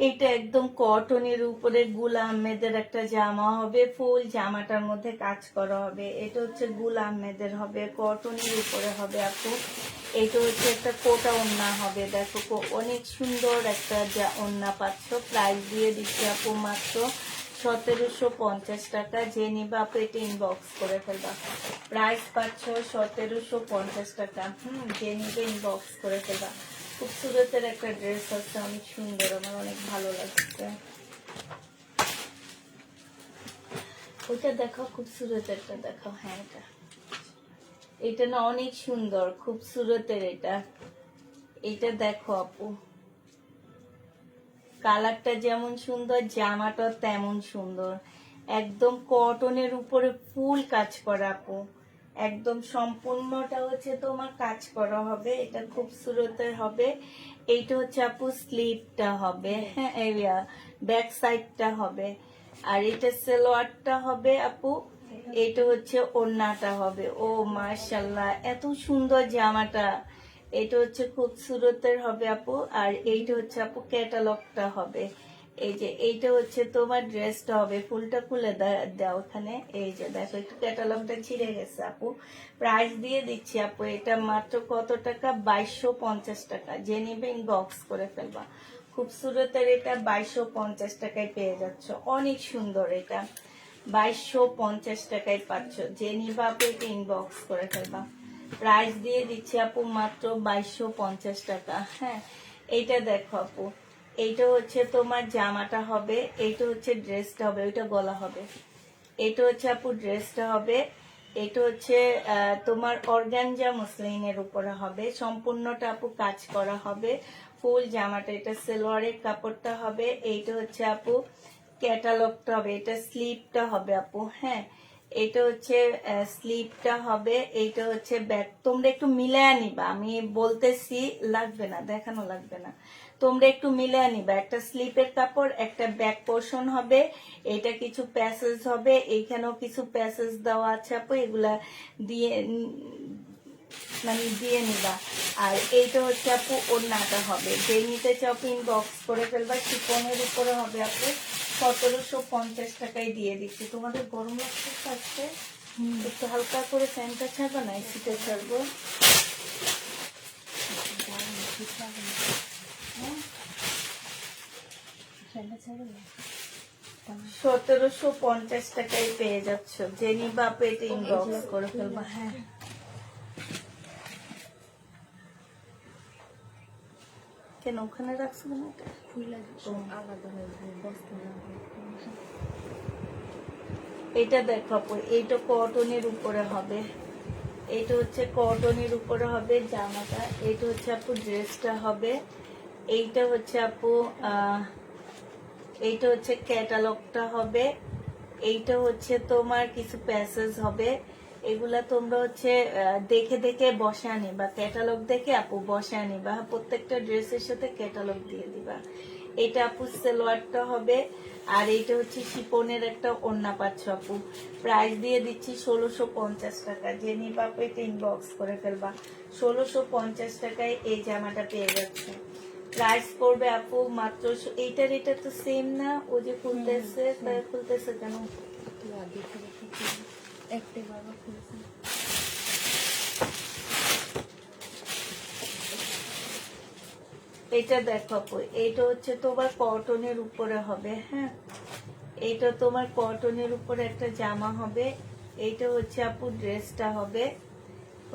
এটা একদম কটনের উপরে গুল আহমেদের একটা জামা হবে, ফুল জামাটার মধ্যে কাজ করা হবে। এটা হচ্ছে গুল আহমেদের হবে, কটনের উপরে হবে আপু। এটা হচ্ছে একটা কোটা ওড়না হবে। দেখো অনেক সুন্দর একটা ওড়না পাচ্ছ। প্রাইস দিয়ে দিচ্ছি আপু মাত্র 1750 টাকা। যে নিবা আপু এটা ইনবক্স করে ফেলবা। প্রাইস পাচ্ছ 1750 টাকা। যে নিবে ইনবক্স করে ফেলবা। খুব সুরতের একটা ড্রেস আছে, অনেক সুন্দর, আমার অনেক ভালো লাগছে। ওইটা দেখো, খুব সুরতেরটা দেখো। হ্যাঁ, এটা না অনেক সুন্দর, খুব সুরতের এটা। এটা দেখো আপু, কালারটা যেমন সুন্দর, জামাটা তেমন সুন্দর। একদম কটনের উপরে ফুল কাজ করা আপু, একদম সম্পূর্ণটা হচ্ছে তোমার কাজ করা হবে। এটা খুব সুরতের হবে। এইটা হচ্ছে আপু স্লিভটা হবে, হ্যাঁ, ব্যাক সাইডটা হবে। আর এটা সালোয়ারটা হবে আপু, এটা হচ্ছে ওড়নাটা হবে। ও মাশাআল্লাহ, এত সুন্দর জামাটা। এটা হচ্ছে খুব সুরতের হবে আপু। আর এইটা হচ্ছে আপু ক্যাটালগটা হবে। এই যে এইটা হচ্ছে তোমার ড্রেসটা হবে। ফুলটা খুলে দাও ওখানে। এই যে দেখো, একটু ক্যাটালগটা ছিঁড়ে গেছে আপু। প্রাইস দিয়ে দিচ্ছি আপু এটা মাত্র কত টাকা? 2250 টাকা। যে নিবে ইনবক্স করে ফেলবা। খুব সুরতের এটা 2250 টাকায় পেয়ে যাচ্ছ। অনেক সুন্দর এটা, 2250 টাকায় পাচ্ছ। যে নিবা আপু এটা ইনবক্স করে ফেলবা। প্রাইস দিয়ে দিচ্ছি আপু মাত্র 2250 টাকা। হ্যাঁ, এইটা দেখো আপু, এইটা হচ্ছে তোমার জামাটা হবে, এইটা হচ্ছে ড্রেসটা হবে, ওইটা গলা হবে। এটা হচ্ছে আপু ড্রেসটা হবে। এটা হচ্ছে তোমার অর্গানজা মসলিনের উপরে হবে। সম্পূর্ণটা আপু কাজ করা হবে। ফুল জামাটা, এটা সালোয়ারের কাপড়টা হবে। এইটা হচ্ছে আপু ক্যাটালগটা হবে। এটা স্লিভটা হবে আপু। হ্যাঁ, এটা হচ্ছে স্লিভটা হবে। এইটা হচ্ছে ব্যাক। তোমরা একটু মিলায় নিবা, আমি বলতেছি, লাগবে না, দেখানো লাগবে না। তোমরা একটু মিলায় নিবা। একটা স্লিপের কাপড়, একটা ব্যাক পোর্শন হবে। এটা কিছু প্যাসেজ হবে, এইখানেও কিছু প্যাসেজ দেওয়া আছে আপু, এগুলা দিয়ে মানে দিয়ে নিবা। আর এইটা হচ্ছে আপু ওড়নাটা হবে। যে নিতে চাও ইনবক্স করে ফেলবা। শিপনের উপরে হবে আপু, 1750 টাকায় দিয়ে দিচ্ছি। তোমাদের গরম লাগছে আজকে? একটু হালকা করে ফ্যানটা ছাড়বো না এসিটা ছাড়বো? 1750 টাকায় পেয়ে যাচ্ছ। যে নিবা আপু এটা ইনবক্স করে ফেলবা। হ্যাঁ, কেন ওখানে রাখছো কেন? এটা দেখো আপু, এইটা কটনের উপরে হবে। এটা হচ্ছে কটনের উপরে হবে জামাটা। এটা হচ্ছে আপু ড্রেসটা হবে। এইটা হচ্ছে আপু এইটা হচ্ছে ক্যাটালগটা হবে। এইটা হচ্ছে তোমার কিছু প্যাসেজ হবে। এগুলা তোমরা হচ্ছে দেখে দেখে বসা নিবা। ক্যাটালগ দেখে আপু বসা নিবা। প্রত্যেকটা ড্রেসের সাথে ক্যাটালগ দিয়ে দিবা। এটা আপু সালোয়ারটা হবে। আর এইটা হচ্ছে শিপনের একটা ওড়না পাচ্ছ আপু। প্রাইস দিয়ে দিচ্ছি 1650 টাকা। যে নিবা আপু এটা ইনবক্স করে ফেলবা। 1650 টাকায় এই জামাটা পেয়ে যাচ্ছে। প্রাইস পড়বে আপু মাত্র এইটার এটা তো সেম না? ও যে খুলতেছে, তাই খুলতেছে কেন? এটা দেখো আপু, এইটা হচ্ছে তোমার কটনের উপরে হবে। হ্যাঁ, এইটা তোমার কটনের উপরে একটা জামা হবে। এইটা হচ্ছে আপু ড্রেসটা হবে।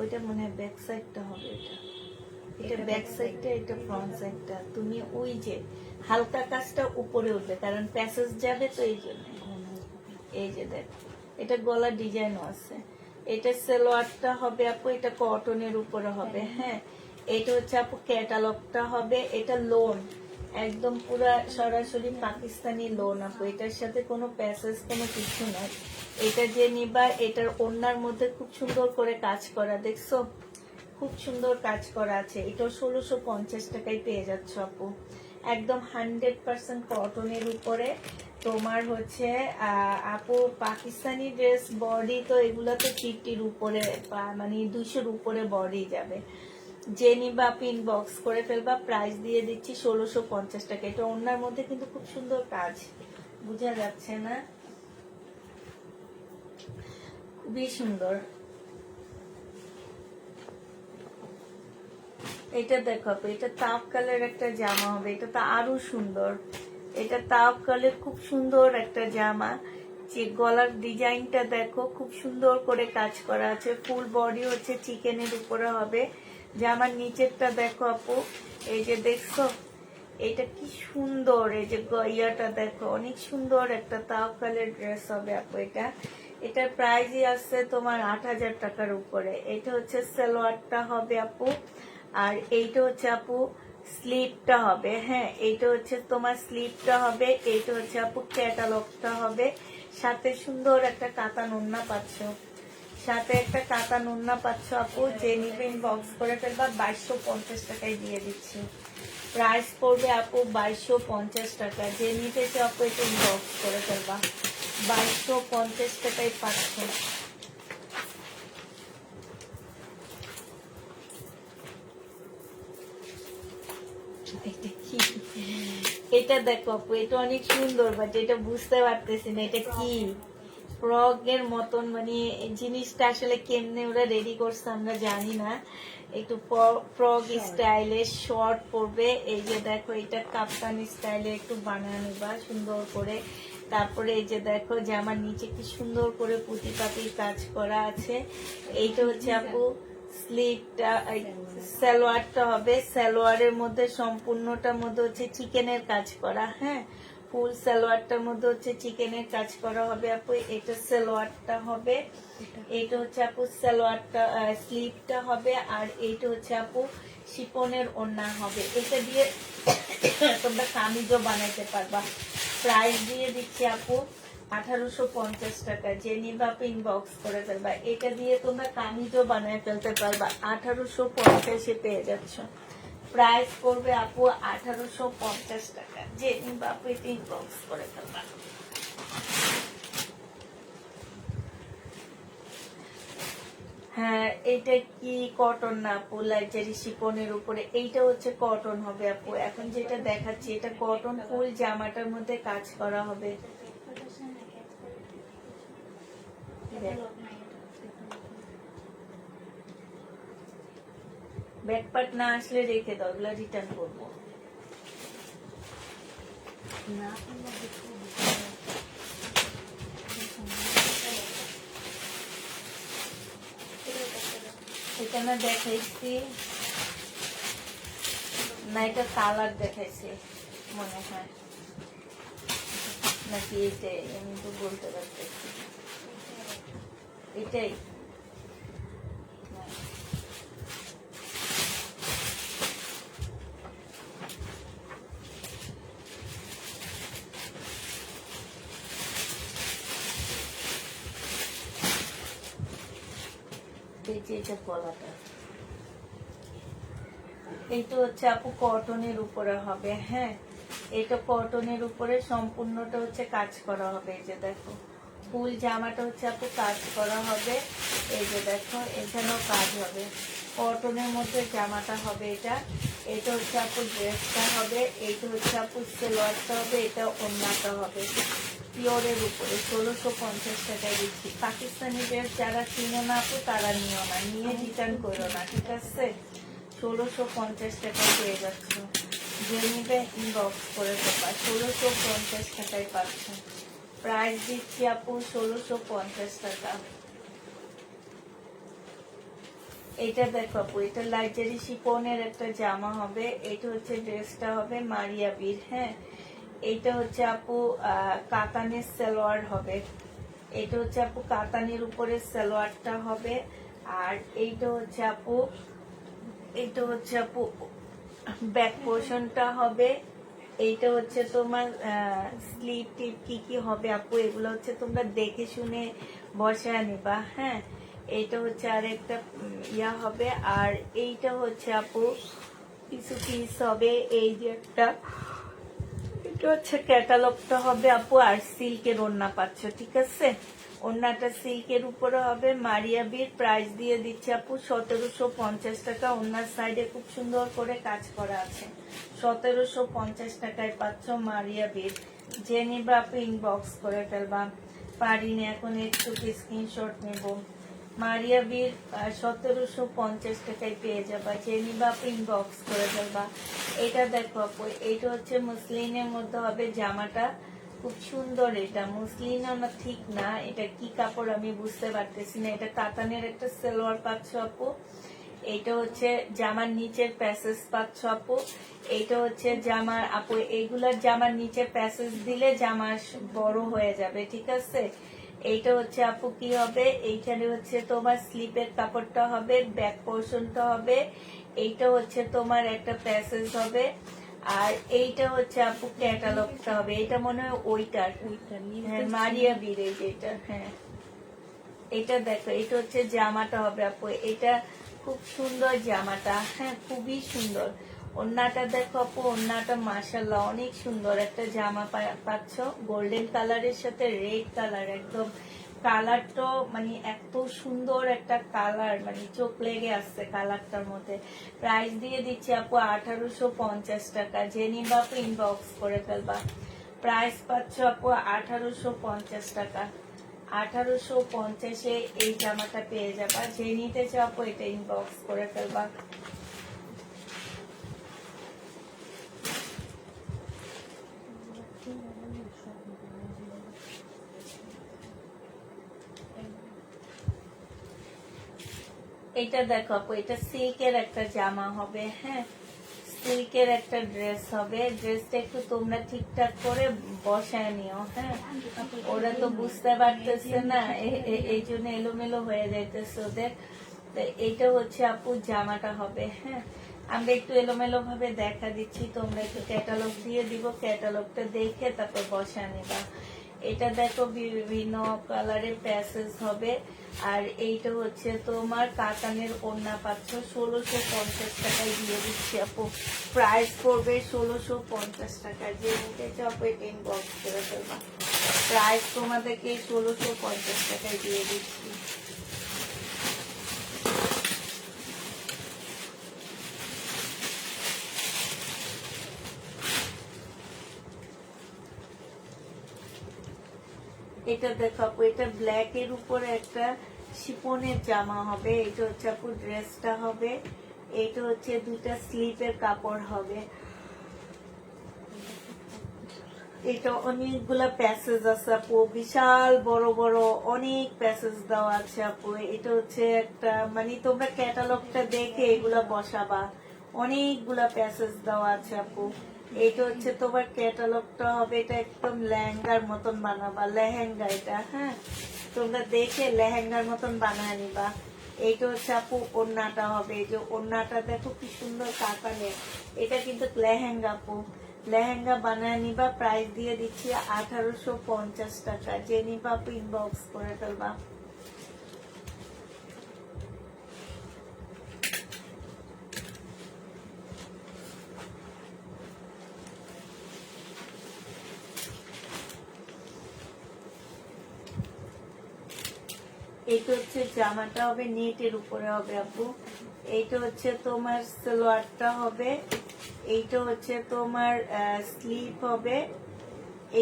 ওইটা মনে হয় ব্যাক সাইডটা হবে। এটা ব্যাক সাইডটা, এটা ফ্রন্ট সাইডটা। তুমি ওই যে হালকা কাজটা উপরে উঠবে, কারণ প্যাসেজ যাবে তো, এই জন্য। এই যে দেখো, এটা গলা ডিজাইনও আছে। এটা সালোয়ারটা হবে আপু, এটা কটনের উপরে হবে। হ্যাঁ, এটা হচ্ছে আপু ক্যাটালগটা হবে। এটা লোন, একদম পুরা সরাসরি পাকিস্তানি লোন আপু। এটার সাথে কোনো প্যাসেজ কোনো কিছু নাই। এটা যে নিবা, এটার ওড়নার মধ্যে খুব সুন্দর করে কাজ করা, দেখছো? খুব সুন্দর কাজ করা আছে। এটা 1650 টাকায় পেয়ে যাচ্ছ আপু। একদম 100% কটনের উপরে। তোমার হচ্ছে আপু পাকিস্তানি ড্রেস বডি তো এগুলো তো 50-র উপরে, মানে 200-র উপরে বডি যাবে। যে নিবা আপু ইনবক্স করে ফেলবা। প্রাইস দিয়ে দিচ্ছি 1650 টাকা। এটা ওড়নার মধ্যে কিন্তু খুব সুন্দর কাজ, বোঝা যাচ্ছে না? খুবই সুন্দর। এটা দেখো আপু, এটা তাপ কালার একটা জামা হবে। এটা তো আরো সুন্দর। এটা তাওয়াক্কালের খুব সুন্দর একটা জামা, যে গলার ডিজাইনটা দেখো খুব সুন্দর করে কাজ করা আছে, ফুল বডি হচ্ছে চিকেনের উপরে হবে। জামার নিচেরটা দেখো আপু, এই যে দেখছো এটা কি সুন্দর, এই যে ইয়াটা দেখো অনেক সুন্দর একটা তাওয়াক্কালের ড্রেস হবে আপু। এটার প্রাইসই আছে তোমার 8,000 টাকার উপরে। এটা হচ্ছে সালোয়ারটা হবে আপু, আর এইটা হচ্ছে আপু স্লিপটা হবে। হ্যাঁ, এইটা হচ্ছে তোমার স্লিপটা হবে, এইটা হচ্ছে আপু ক্যাটালগটা হবে। সাথে সুন্দর একটা কাতান ওড়না পাচ্ছ, সাথে একটা কাতান ওড়না পাচ্ছ আপু। যে নিবে ইনবক্স করে ফেলবা, 2250 টাকায় দিয়ে দিচ্ছি। প্রাইস পড়বে আপু 2250 টাকা। যে নিতে চাও আপু এটা ইনবক্স করে ফেলবা, 2250 টাকায় পাচ্ছ। এটা দেখো আপু, এটা অনেক সুন্দর, বাট এটা বুঝতে পারতেছি না এটা কি। ফ্রক এর মতন, মানে জিনিসটা আসলে কেমনে ওরা রেডি করছে আমরা জানি না। একটু ফ্রক স্টাইলের শর্ট পরবে। এই যে দেখো এটা কাপ্তানি স্টাইলে একটু বানানো নিবা সুন্দর করে। তারপরে এই যে দেখো জামার নিচে কি সুন্দর করে পুঁতি পাতির কাজ করা আছে। এইটা হচ্ছে আপু স্লিভটা, সালোয়ারটা হবে। সালোয়ারের মধ্যে সম্পূর্ণটার মধ্যে হচ্ছে চিকেনের কাজ করা। হ্যাঁ, ফুল সালোয়ারটার মধ্যে হচ্ছে চিকেনের কাজ করা হবে আপু। এটা সালোয়ারটা হবে, এইটা হচ্ছে আপু সালোয়ারটা, স্লিভটা হবে, আর এইটা হচ্ছে আপু শিপনের ওড়না হবে। এটা দিয়ে তোমরা কামিজও বানাইতে পারবা। প্রাইস দিয়ে দিচ্ছি আপু 1850 টাকা। যে নিবা আপু ইনবক্স করে ফেলবা। এটা দিয়ে তোমরা কামিজও বানায় ফেলতে পারবা, 1850 পেয়ে যাচ্ছ। প্রাইস পড়বে আপু 1850 টাকা। যে নিবা আপু এটা ইনবক্স করে ফেলবা। হ্যাঁ, এটা কি কটন না আপু, লাইটারি শিপনের উপরে। এইটা হচ্ছে কটন হবে আপু। এখন যেটা দেখাচ্ছি এটা কটন, ফুল জামাটার মধ্যে কাজ করা হবে। ব্যাকপার্ট না আসলে রেখে দাও, এগুলো রিটার্ন করবো না। এখানে দেখাইছি না, এটা কালার দেখাইছি মনে হয় নাকি এটাই, আমি তো বলতে পারতেছি। এটাই এটা গলাটা। এইটা হচ্ছে আপু কটনের উপরে হবে। হ্যাঁ, এটা কটনের উপরে সম্পূর্ণটা হচ্ছে কাজ করা হবে। এই যে দেখো ফুল জামাটা হচ্ছে আপু কাজ করা হবে। এই যে দেখো এখানেও কাজ হবে, কটনের মধ্যে জামাটা হবে। এটা হচ্ছে আপু ড্রেসটা হবে। এইটা হচ্ছে আপু সালোয়ারটা হবে, এটা ওড়নাটা হবে। পিওরের উপরে 1650 টাকায় দিচ্ছি। পাকিস্তানি ড্রেস যারা কিনো না আপু তারা নিও না, নিয়ে রিটার্ন করো না, ঠিক আছে। 1650 টাকায় পেয়ে যাচ্ছ। যে নিবে ইনবক্স করে দেবা, 1650 টাকায় পাচ্ছ। প্রাইস দিচ্ছি আপু 1650 টাকা। এটা দেখো আপু, এটা লাইটারি শিপনের একটা জামা হবে। এটা হচ্ছে ড্রেসটা হবে মারিয়া বীর। হ্যাঁ, এইটা হচ্ছে আপু কাতানের সালোয়ার হবে। এটা হচ্ছে আপু কাতানের উপরে সালোয়ারটা হবে। আর এইটা হচ্ছে আপু ব্যাক পোর্শনটা হবে। এইটা হচ্ছে তোমার স্লিভ টিপ কি কি হবে আপু, এগুলো হচ্ছে তোমরা দেখে শুনে বসায় নিবা। হ্যাঁ, এইটা হচ্ছে আর একটা ইয়া হবে। আর এইটা হচ্ছে আপু কিছু পিস হবে। এই যে একটা, এটা হচ্ছে ক্যাটালগটা হবে আপু। আর সিল্কের ওড়না পাচ্ছ, ঠিক আছে। ওড়নাটা সিল্কের উপরে হবে, মারিয়া বীর। প্রাইস দিয়ে দিচ্ছে আপু 1750 টাকা। ওড়নার সাইডে খুব সুন্দর করে কাজ করা আছে। 1750 টাকায় পাচ্ছ মারিয়া বীর। যে নিবা আপু ইনবক্স করে ফেলবা। পারিনি এখন একটু স্ক্রিনশট নেব। মারিয়া বীর 1750 টাকায় পেয়ে যাবা, যে নিবা ইনবক্স করে দেবা। এটা দেখো আপু, এটা হচ্ছে মুসলিনের মধ্যে হবে জামাটা, খুব সুন্দর। এটা মুসলিন না ঠিক না, এটা কি কাপড় আমি বুঝতে পারতেছি না। এটা কাতানের একটা সালোয়ার পাচ্ছ আপু। এইটা হচ্ছে জামার নিচের প্যাসেজ পাচ্ছ আপু। এইটা হচ্ছে জামার আপু, এইগুলার জামার নিচে প্যাসেজ দিলে জামা বড় হয়ে যাবে, ঠিক আছে। এইটা হচ্ছে আপু কি হবে, এইখানে হচ্ছে তোমার স্লিপের কাপড়টা হবে, ব্যাক পোর্শনটা হবে। এইটা হচ্ছে তোমার একটা প্যাসেজ হবে। আর এইটা হচ্ছে আপু ক্যাটালগটা হবে। এটা মনে হয় ওইটার, হ্যাঁ মারিয়া বীরে যেটা, হ্যাঁ এটা দেখো, এটা হচ্ছে জামাটা হবে আপু। এটা খুব সুন্দর জামাটা, হ্যাঁ খুবই সুন্দর। ওন্নাটা দেখো আপু, ওন্নাটা মাশাআল্লাহ অনেক সুন্দর একটা জামা পাচ্ছ, গোল্ডেন কালারের সাথে রেড কালার। একদম কালারটা মানে এত সুন্দর একটা কালার, মানে চোখ লেগে আসছে কালারটার মধ্যে। প্রাইস দিয়ে দিচ্ছি আপু 1850 টাকা, যে নিবা আপু ইনবক্স করে ফেলবা। প্রাইস পাচ্ছ আপু 1850 টাকা। 1850-এ এই জামাটা পেয়ে যাবা, যে নিতে চাও আপু এটা ইনবক্স করে ফেলবা। এটা দেখো আপু, এটা সিল্কের একটা জামা হবে, হ্যাঁ সিল্কের একটা ড্রেস হবে। ড্রেসটা একটু তোমরা ঠিকঠাক করে বসায় নিও, হ্যাঁ ওরা তো বুঝতে পারতেছে না, এই জন্য এলোমেলো হয়ে যাইতেছে ওদের। তো এইটা হচ্ছে আপু জামাটা হবে, হ্যাঁ আমরা একটু এলোমেলো ভাবে দেখা দিচ্ছি, তোমরা একটু ক্যাটালগ দিয়ে দিব, ক্যাটালগটা দেখে তারপর বসায় নিবা। এটা দেখো বিভিন্ন কালারের প্যাসেজ হবে। আর এইটা হচ্ছে তোমার কাতানের ওড়না পাচ্ছ, 1650 টাকায় দিয়ে দিচ্ছি আপু। প্রাইস পড়বে 1650 টাকা, যে নিতে চাও আপু এটা ইনবক্স করে ফেলবা। প্রাইস তোমাদেরকে 1650 টাকায় দিয়ে দিচ্ছি। এটা দেখো আপু, এটা ব্ল্যাক এর উপরে একটা শিপনের জামা হবে। এটা হচ্ছে আপু ড্রেসটা হবে। এটা হচ্ছে দুটা স্লিপের কাপড় হবে। এটা অনেকগুলা প্যাসেজ আছে আপু, বিশাল বড় বড় অনেক প্যাসেজ দেওয়া আছে আপু। এটা হচ্ছে একটা মানে তোমরা ক্যাটালগটা দেখে এগুলা বসাবা, অনেকগুলা প্যাসেজ দেওয়া আছে আপু। এটা হচ্ছে তোমার ক্যাটালগটা হবে, এটা একদম লেহেঙ্গার মতন বানাবা, লেহেঙ্গা এটা, হ্যাঁ তোমরা দেখে লেহেঙ্গার মতন বানায় নিবা। এইটা হচ্ছে আপু ওড়নাটা হবে, এই যে ওড়নাটা দেখো কি সুন্দর কাতানে, এটা কিন্তু লেহেঙ্গা আপু, লেহেঙ্গা বানায় নিবা। প্রাইস দিয়ে দিচ্ছি 1850 টাকা, যে নিবা আপু ইনবক্স করে ফেলবা। এইটা হচ্ছে জামাটা হবে, নেটের উপরে হবে আপু। এইটা হচ্ছে তোমার সালোয়ারটা হবে। এইটা হচ্ছে তোমার স্লিপ হবে।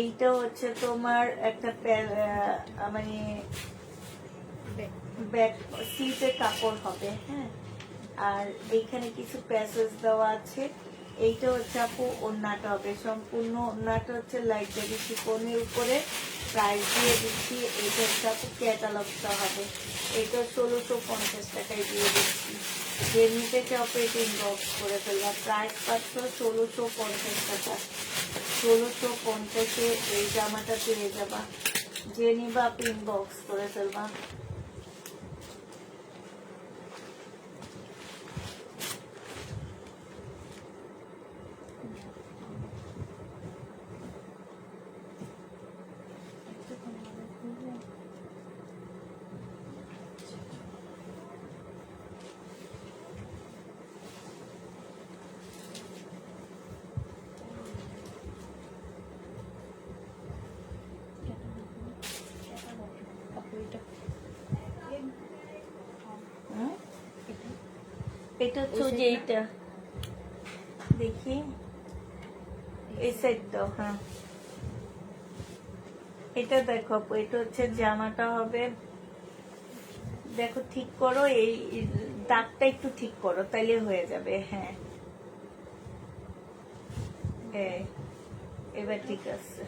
এইটা হচ্ছে তোমার একটা মানে ব্যাক স্লিপের কাপড় হবে, হ্যাঁ আর এইখানে কিছু প্যাসেজ দেওয়া আছে। এইটা হচ্ছে আপু ওড়নাটা হবে, সম্পূর্ণ ওড়নাটা হচ্ছে লাইট বেবি শিফনের উপরে। প্রাইস দিয়ে দিচ্ছি, এইটা হচ্ছে আপু ক্যাটালগটা হবে। এটা 1650 টাকায় দিয়ে দিচ্ছি, যে নিতে চাও এটা ইনবক্স করে ফেলবা। প্রাইস পাচ্ছ 1650 টাকা, 1650-এ এই জামাটা পেয়ে যাবা, যে নিবা আপনি ইনবক্স করে ফেলবা। এটা হচ্ছে যে এইটা দেখি এই সাইডটা, হ্যাঁ এটা দেখো আপু, এটা হচ্ছে জামাটা হবে, দেখো ঠিক করো, এই দাগটা একটু ঠিক করো, তাইলে হয়ে যাবে। হ্যাঁ এবার ঠিক আছে।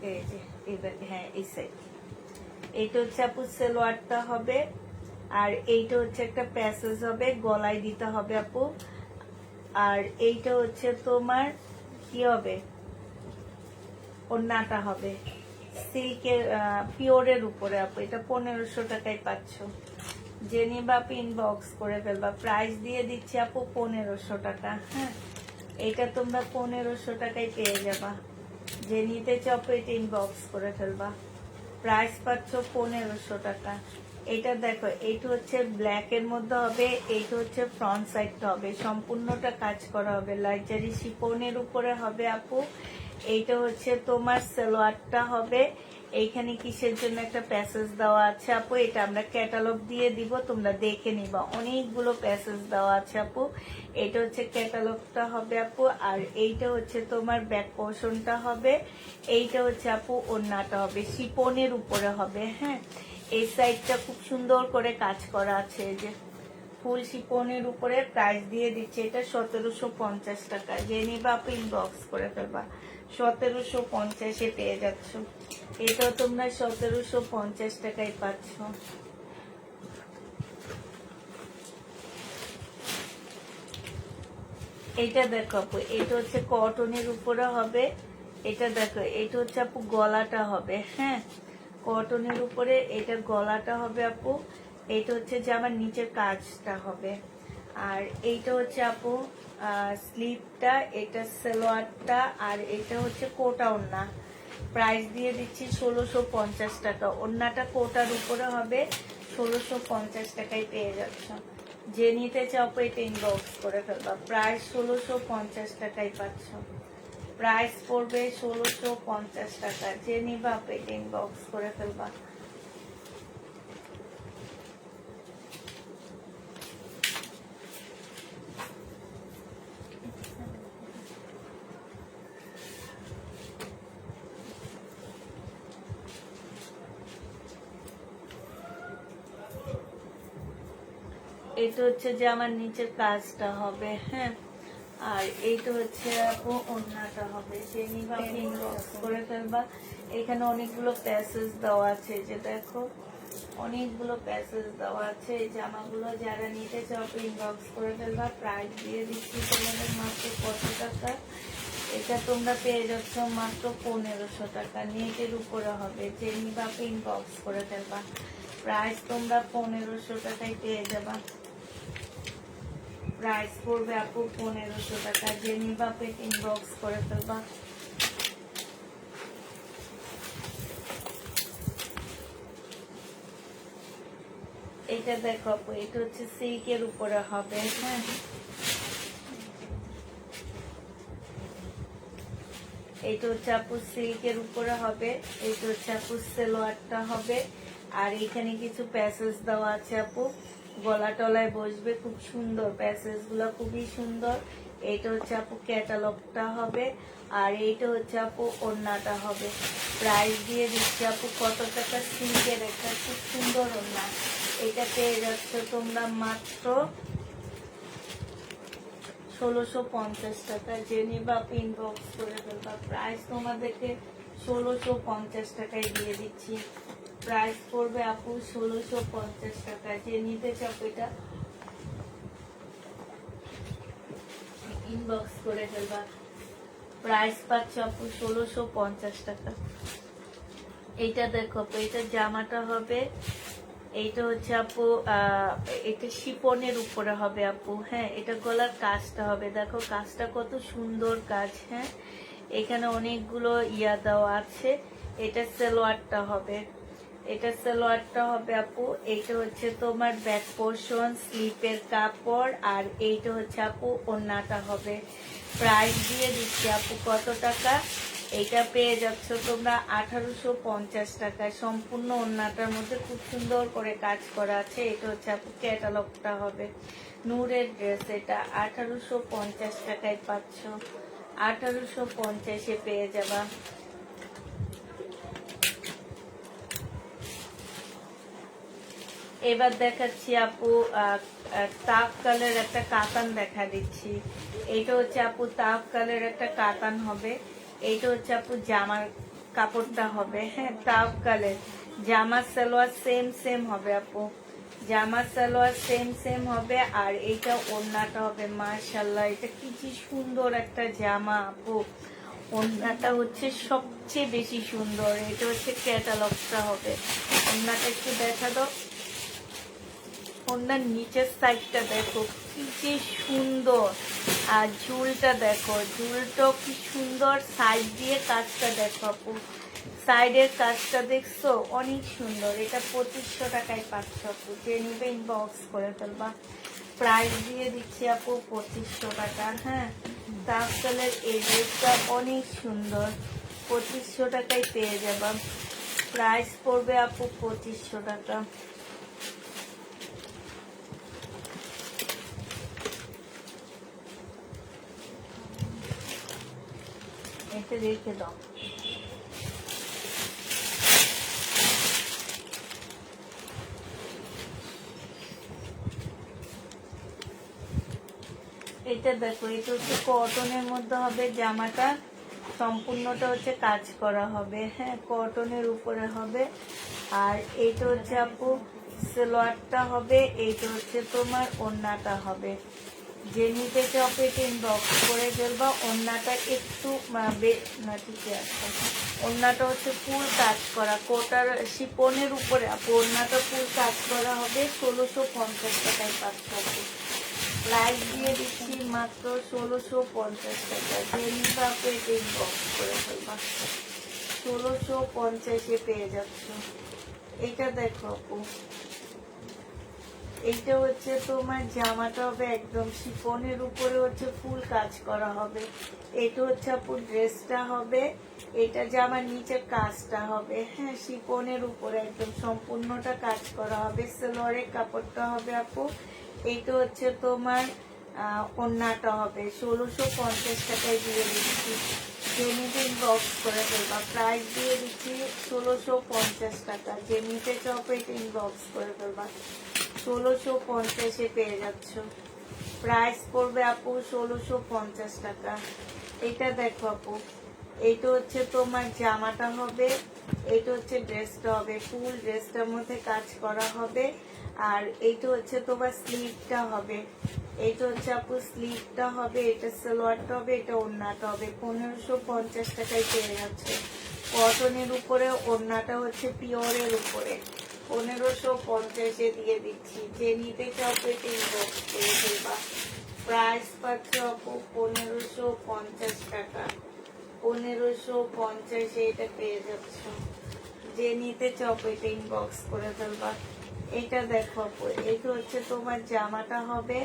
এই যে এবার, হ্যাঁ এই সাইড। এইটা হচ্ছে আপু সালোয়ারটা হবে, আর এইটা হচ্ছে একটা প্যাসেজ হবে, গলায় দিতে হবে আপু। আর এইটা হচ্ছে তোমার কি হবে, ওড়নাটা হবে সিল্কের পিওরের উপরে আপু। এটা 1500 টাকায় পাচ্ছ। যে নিবা ইনবক্স করে ফেলবা, প্রাইস দিয়ে দিচ্ছি আপু 1500 টাকা। হ্যাঁ এটা তোমরা 1500 টাকায় পেয়ে যাবা। যে নিতে চাও এটা ইনবক্স করে ফেলবা, প্রাইস পাচ্ছ 1500 টাকা। এটা দেখো, এইটা হচ্ছে ব্ল্যাক এর মধ্যে হবে, এইটা হচ্ছে ফ্রন্ট সাইডটা হবে, সম্পূর্ণটা কাজ করা হবে, লাইজারি শিফনের উপরে হবে আপু। এইটা হচ্ছে তোমার সালোয়ারটা হবে। এইখানে কিসের জন্য একটা প্যাসেজ দেওয়া আছে আপু, এটা আমরা ক্যাটালগ দিয়ে দিব, তোমরা দেখে নিবা, অনেকগুলো প্যাসেজ দেওয়া আছে আপু। এটা হচ্ছে ক্যাটালগটা হবে আপু। আর এইটা হচ্ছে তোমার ব্যাক পোর্শনটা হবে, এইটা হচ্ছে আপু ওড়নাটা হবে, শিপনের উপরে হবে। হ্যাঁ এই সাইডটা খুব সুন্দর করে কাজ করা আছে, এই যে ফুল শিপনের উপরে। প্রাইস দিয়ে দিচ্ছে এটা 1750 টাকা। যে নিবা আপু ইনবক্স করে ফেলবা, 1750-এ পেয়ে যাচ্ছ। এটাও তোমরা 1750 টাকায় পাচ্ছ। এটা দেখো আপু, এটা হচ্ছে কটনের উপরে হবে। এটা দেখো, এটা হচ্ছে আপু গলাটা হবে। হ্যাঁ কটনের উপরে এটা গলাটা হবে আপু। এটা হচ্ছে যে আমার নিচের কাজটা হবে। আর এইটা হচ্ছে আপু স্লিপটা, এটা সালোয়ারটা, আর এটা হচ্ছে কোটা ওড়না। প্রাইস দিয়ে দিচ্ছি 1650 টাকা। ওড়নাটা কোটার উপরে হবে, 1650 টাকায় পেয়ে যাচ্ছ। যে নিতে চাও এটা ইনবক্স করে ফেলবা, প্রাইস 1650 টাকায় পাচ্ছ। প্রাইস পড়বে 1650 টাকা। যে নিবা এটা ইনবক্স করে ফেলবা। এটা হচ্ছে যে আমার নিচের কাজটা হবে। হ্যাঁ আর এইটা হচ্ছে আপু ওড়নাটা হবে। যে নিবা ইনবক্স করে ফেলবা। এখানে অনেকগুলো প্যাসেজ দেওয়া আছে, যে দেখো অনেকগুলো প্যাসেজ দেওয়া আছে। এই জামাগুলো যারা নিতে চাও ইনবক্স করে ফেলবা। প্রাইস দিয়ে দিচ্ছি তোমাদের মাত্র কত টাকা, এটা তোমরা পেয়ে যাচ্ছ মাত্র 1500 টাকা। নেটের উপরে হবে। যে নিবা ইনবক্স করে ফেলবা, প্রাইস তোমরা 1500 টাকায় পেয়ে যাবা। প্রাইস পড়বে আপু 1500 টাকা। যে নিবা ইনবক্স করে ফেলবা। এটা দেখো আপু, এটা হচ্ছে সিল্কের উপরে হবে। হ্যাঁ এইটা হচ্ছে আপু সিল্কের উপরে হবে। এইটা হচ্ছে আপু সালোয়ারটা হবে। আর এখানে কিছু প্যাসেজ দেওয়া আছে আপু, গলা টলায় বসবে, খুব সুন্দর প্যাসেজ গুলো, খুবই সুন্দর। এইটা হচ্ছে আপু ক্যাটালগটা হবে। আর এইটা হচ্ছে আপু ওড়নাটা হবে। প্রাইস দিয়ে দিচ্ছি আপু কত টাকা, সিল্কের একটা খুব সুন্দর ওড়না। এটা পেয়ে যাচ্ছ তোমরা মাত্র 1650 টাকা। যে নিবা ইনবক্স করে ফেলবা, প্রাইস তোমাদেরকে 1650 টাকায় দিয়ে দিচ্ছি। প্রাইস পড়বে আপু 1650 টাকা। যে নিতে চাও এটা ইনবক্স করে ফেলবা, প্রাইস পাচ্ছ আপু 1650 টাকা। এইটা দেখো আপু, এটা জামাটা হবে। এইটা হচ্ছে আপু এটা শিপনের উপরে হবে আপু। হ্যাঁ এটা গলার কাজটা হবে, দেখো কাজটা কত সুন্দর কাজ। হ্যাঁ এখানে অনেকগুলো ইয়া দেওয়া আছে। এটা সালোয়ারটা হবে, এটা সালোয়ারটা হবে আপু। এইটা হচ্ছে তোমার ব্যাক পোর্শন, স্লিপের কাপড়। আর এইটা হচ্ছে আপু ওড়নাটা হবে। প্রাইস দিয়ে দিচ্ছি আপু কত টাকা, এটা পেয়ে যাচ্ছ তোমরা 1850 টাকায়। সম্পূর্ণ ওড়নাটার মধ্যে খুব সুন্দর করে কাজ করা আছে। এটা হচ্ছে আপু ক্যাটালগটা হবে। নূরের ড্রেস, এটা 1850 টাকায় পাচ্ছ। 1850-এ পেয়ে যাবা। এবার দেখাচ্ছি আপু তাপ কালের একটা কাতান দেখা দিচ্ছি। এইটা হচ্ছে আপু তাপ কালের একটা কাতান হবে। এইটা হচ্ছে আপু জামার কাপড়টা হবে, হ্যাঁ তাপ কালের। জামা সালোয়ার সেম সেম হবে আপু, জামা সালোয়ার সেম সেম হবে। আর এইটা ওড়নাটা হবে মাশাআল্লাহ, এটা কি সুন্দর একটা জামা আপু। ওড়নাটা হচ্ছে সবচেয়ে বেশি সুন্দর, এটা হচ্ছে ক্যাটালগটা হবে। ওড়নাটা একটু দেখা দাও, ওড়নার নিচের সাইডটা দেখো কি যে সুন্দর। আর ঝুলটা দেখো, ঝুলটাও কি সুন্দর। সাইড দিয়ে কাজটা দেখো আপু, সাইডের কাজটা দেখছো অনেক সুন্দর। এটা 2500 টাকায় পাচ্ছ আপু, যে নিবে ইনবক্স করে ফেলবা। প্রাইস দিয়ে দিচ্ছি আপু 2500 টাকা। হ্যাঁ তাফসালের এই ড্রেসটা অনেক সুন্দর, 2500 টাকায় পেয়ে যাবা। প্রাইস পড়বে আপু 2500 টাকা। এটা রেখে দাও। এটা দেখো, এটা হচ্ছে কটনের মধ্যে হবে জামাটা, সম্পূর্ণটা হচ্ছে কাজ করা হবে, হ্যাঁ কটনের উপরে হবে। আর এইটা হচ্ছে আপু সালোয়ারটা হবে, এইটা হচ্ছে তোমার ওড়নাটা হবে। যে নিতে চাপে ইনবক্স করে ফেলবা। ওড়নাটা একটু না ঠিকই আছে, ওড়নাটা হচ্ছে ফুল কাজ করা, কোটার শিপনের উপরে আপু ওড়নাটা ফুল কাজ করা হবে। 1650 টাকায় পাচ্ছ আপু। প্রাইস দিয়ে দিচ্ছি মাত্র 1650 টাকা। যে নিতে আপু এটা ইনবক্স করে ফেলবা, 1650-এ পেয়ে যাচ্ছ। এটা দেখো আপু, এইটা হচ্ছে তোমার জামাটা হবে একদম শিফনের উপরে হচ্ছে ফুল কাজ করা হবে। এটা হচ্ছে আপু ড্রেসটা হবে, এটা জামার নিচে কাজটা হবে, হ্যাঁ শিফনের উপরে একদম সম্পূর্ণটা কাজ করা হবে। সালোয়ারের কাপড়টা হবে আপু, এইটা হচ্ছে তোমার ওড়নাটা হবে। 1650 টাকায় দিয়ে দিচ্ছি, জেমিতে ইনবক্স করে ফেলবা। প্রাইস দিয়ে দিচ্ছি 1650 টাকা। জেমিতে চপ এটা ইনবক্স করে ফেলবা, 1650-এ পেয়ে যাচ্ছ। প্রাইস পড়বে আপু 1650 টাকা। এটা দেখো আপু, এইটা হচ্ছে তোমার জামাটা হবে, এইটা হচ্ছে ড্রেসটা হবে, ফুল ড্রেসটার মধ্যে কাজ করা হবে। আর এইটা হচ্ছে তোমার স্লিভটা হবে, এইটা হচ্ছে আপু স্লিভটা হবে, এটা সালোয়ারটা হবে, এটা ওড়নাটা হবে। 1550 টাকায় পেয়ে যাচ্ছে। কটনের উপরে, ওড়নাটা হচ্ছে পিওরের উপরে। 1550-এ দিয়ে দিচ্ছি। যে নিতে চাও পেটে ইনবক্স করে ফেলবা। প্রাইস পাচ্ছ আপু 1550 টাকা। 1550-এ এটা পেয়ে যাচ্ছ। যে নিতে চাও পেটে ইনবক্স করে ফেলবা। এটা দেখো আপু, এটা হচ্ছে তোমার জামাটা হবে,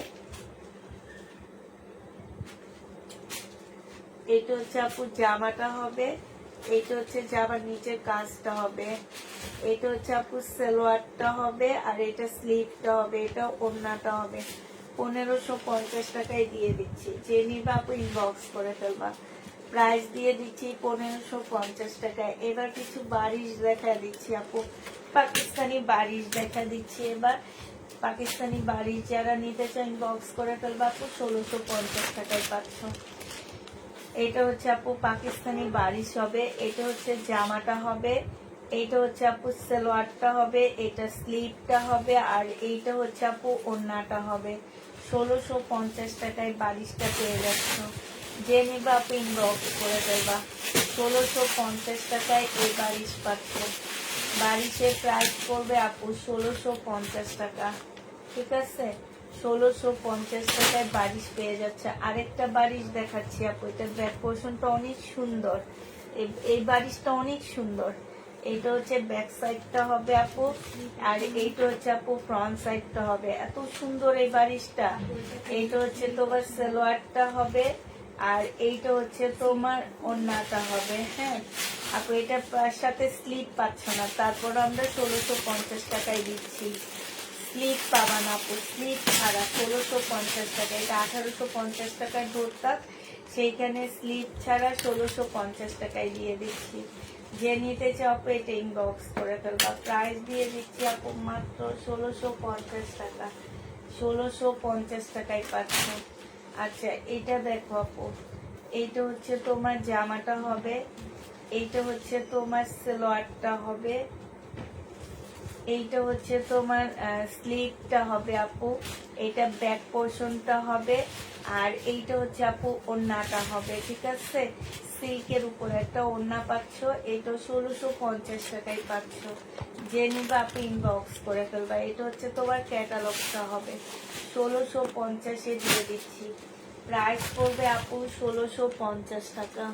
এটা হচ্ছে আপু জামাটা হবে, এটা হচ্ছে জামার নিচের কাজটা হবে, এটা হচ্ছে আপু সালোয়ারটা হবে, আর এটা স্লিভটা হবে, এটা ওড়নাটা হবে। 1550 টাকায় দিয়ে দিচ্ছি। যে নিবা আপু ইনবক্স করে ফেলবা। প্রাইস দিয়ে দিচ্ছি 1550 টাকায়। এবার কিছু বারিশ দেখা দিচ্ছি আপু, পাকিস্তানি বারিশ দেখা দিচ্ছি। এবার পাকিস্তানি বারিশ যারা নিতে চান ইনবক্স করে ফেলবা আপু, 1650 টাকায় পাচ্ছ। এটা হচ্ছে আপু পাকিস্তানি বারিশ হবে, এটা হচ্ছে জামাটা হবে, এইটা হচ্ছে আপু সালোয়ারটা হবে, এটা স্লিভটা হবে, আর এইটা হচ্ছে আপু ওড়নাটা হবে। 1650 টাকায় বারিশটা পেয়ে যাচ্ছ। যে নিবা আপু ইনবক্স করে দেবা। 1650 টাকায় এই বারিশ পাচ্ছ। বারিশের প্রাইস পড়বে আপু 1650 টাকা, ঠিক আছে। 1650 টাকায় বারিশ পেয়ে যাচ্ছে। আরেকটা বারিশ দেখাচ্ছি আপু, এটার ব্যাক পোর্শনটা অনেক সুন্দর, এই বারিশটা অনেক সুন্দর। এইটা হচ্ছে ব্যাক সাইডটা হবে আপু, আর এইটা হচ্ছে আপু ফ্রন্ট সাইডটা হবে। এত সুন্দর এই বারিশটা। এইটা হচ্ছে তোমার সালোয়ারটা হবে, আর এইটা হচ্ছে তোমার ওড়নাটা হবে, হ্যাঁ আপু এটার সাথে স্লিপ পাচ্ছ না, তারপর আমরা 1650 টাকায় দিচ্ছি। স্লিপ পাবা না আপু, স্লিপ ছাড়া 1650 টাকা। এটা 1850 টাকায় ধরতাম, সেইখানে স্লিপ ছাড়া 1650 টাকায় দিয়ে দিচ্ছি। যে নিতে চাও আপু এটা ইনবক্স করে ফেলবা। প্রাইস দিয়ে দিচ্ছি আপু মাত্র 1650 টাকা, 1650 টাকায় পাচ্ছ। আচ্ছা এটা দেখো আপু, এইটা হচ্ছে তোমার জামাটা হবে, এইটা হচ্ছে তোমার সালোয়ারটা হবে, এইটা হচ্ছে তোমার স্লিভটা হবে আপু, এটা ব্যাক পোর্শনটা হবে, আর এইটা হচ্ছে আপু ওড়নাটা হবে। ঠিক আছে, সিল্কের উপরে একটা ওড়না পাচ্ছ, এটা 1650 টাকায় পাচ্ছ। যে নিবা আপু ইনবক্স করে ফেলবা। এটা হচ্ছে তোমার ক্যাটালগটা হবে, 1650-এ দিয়ে দিচ্ছি। প্রাইস পড়বে আপু 1650 টাকা।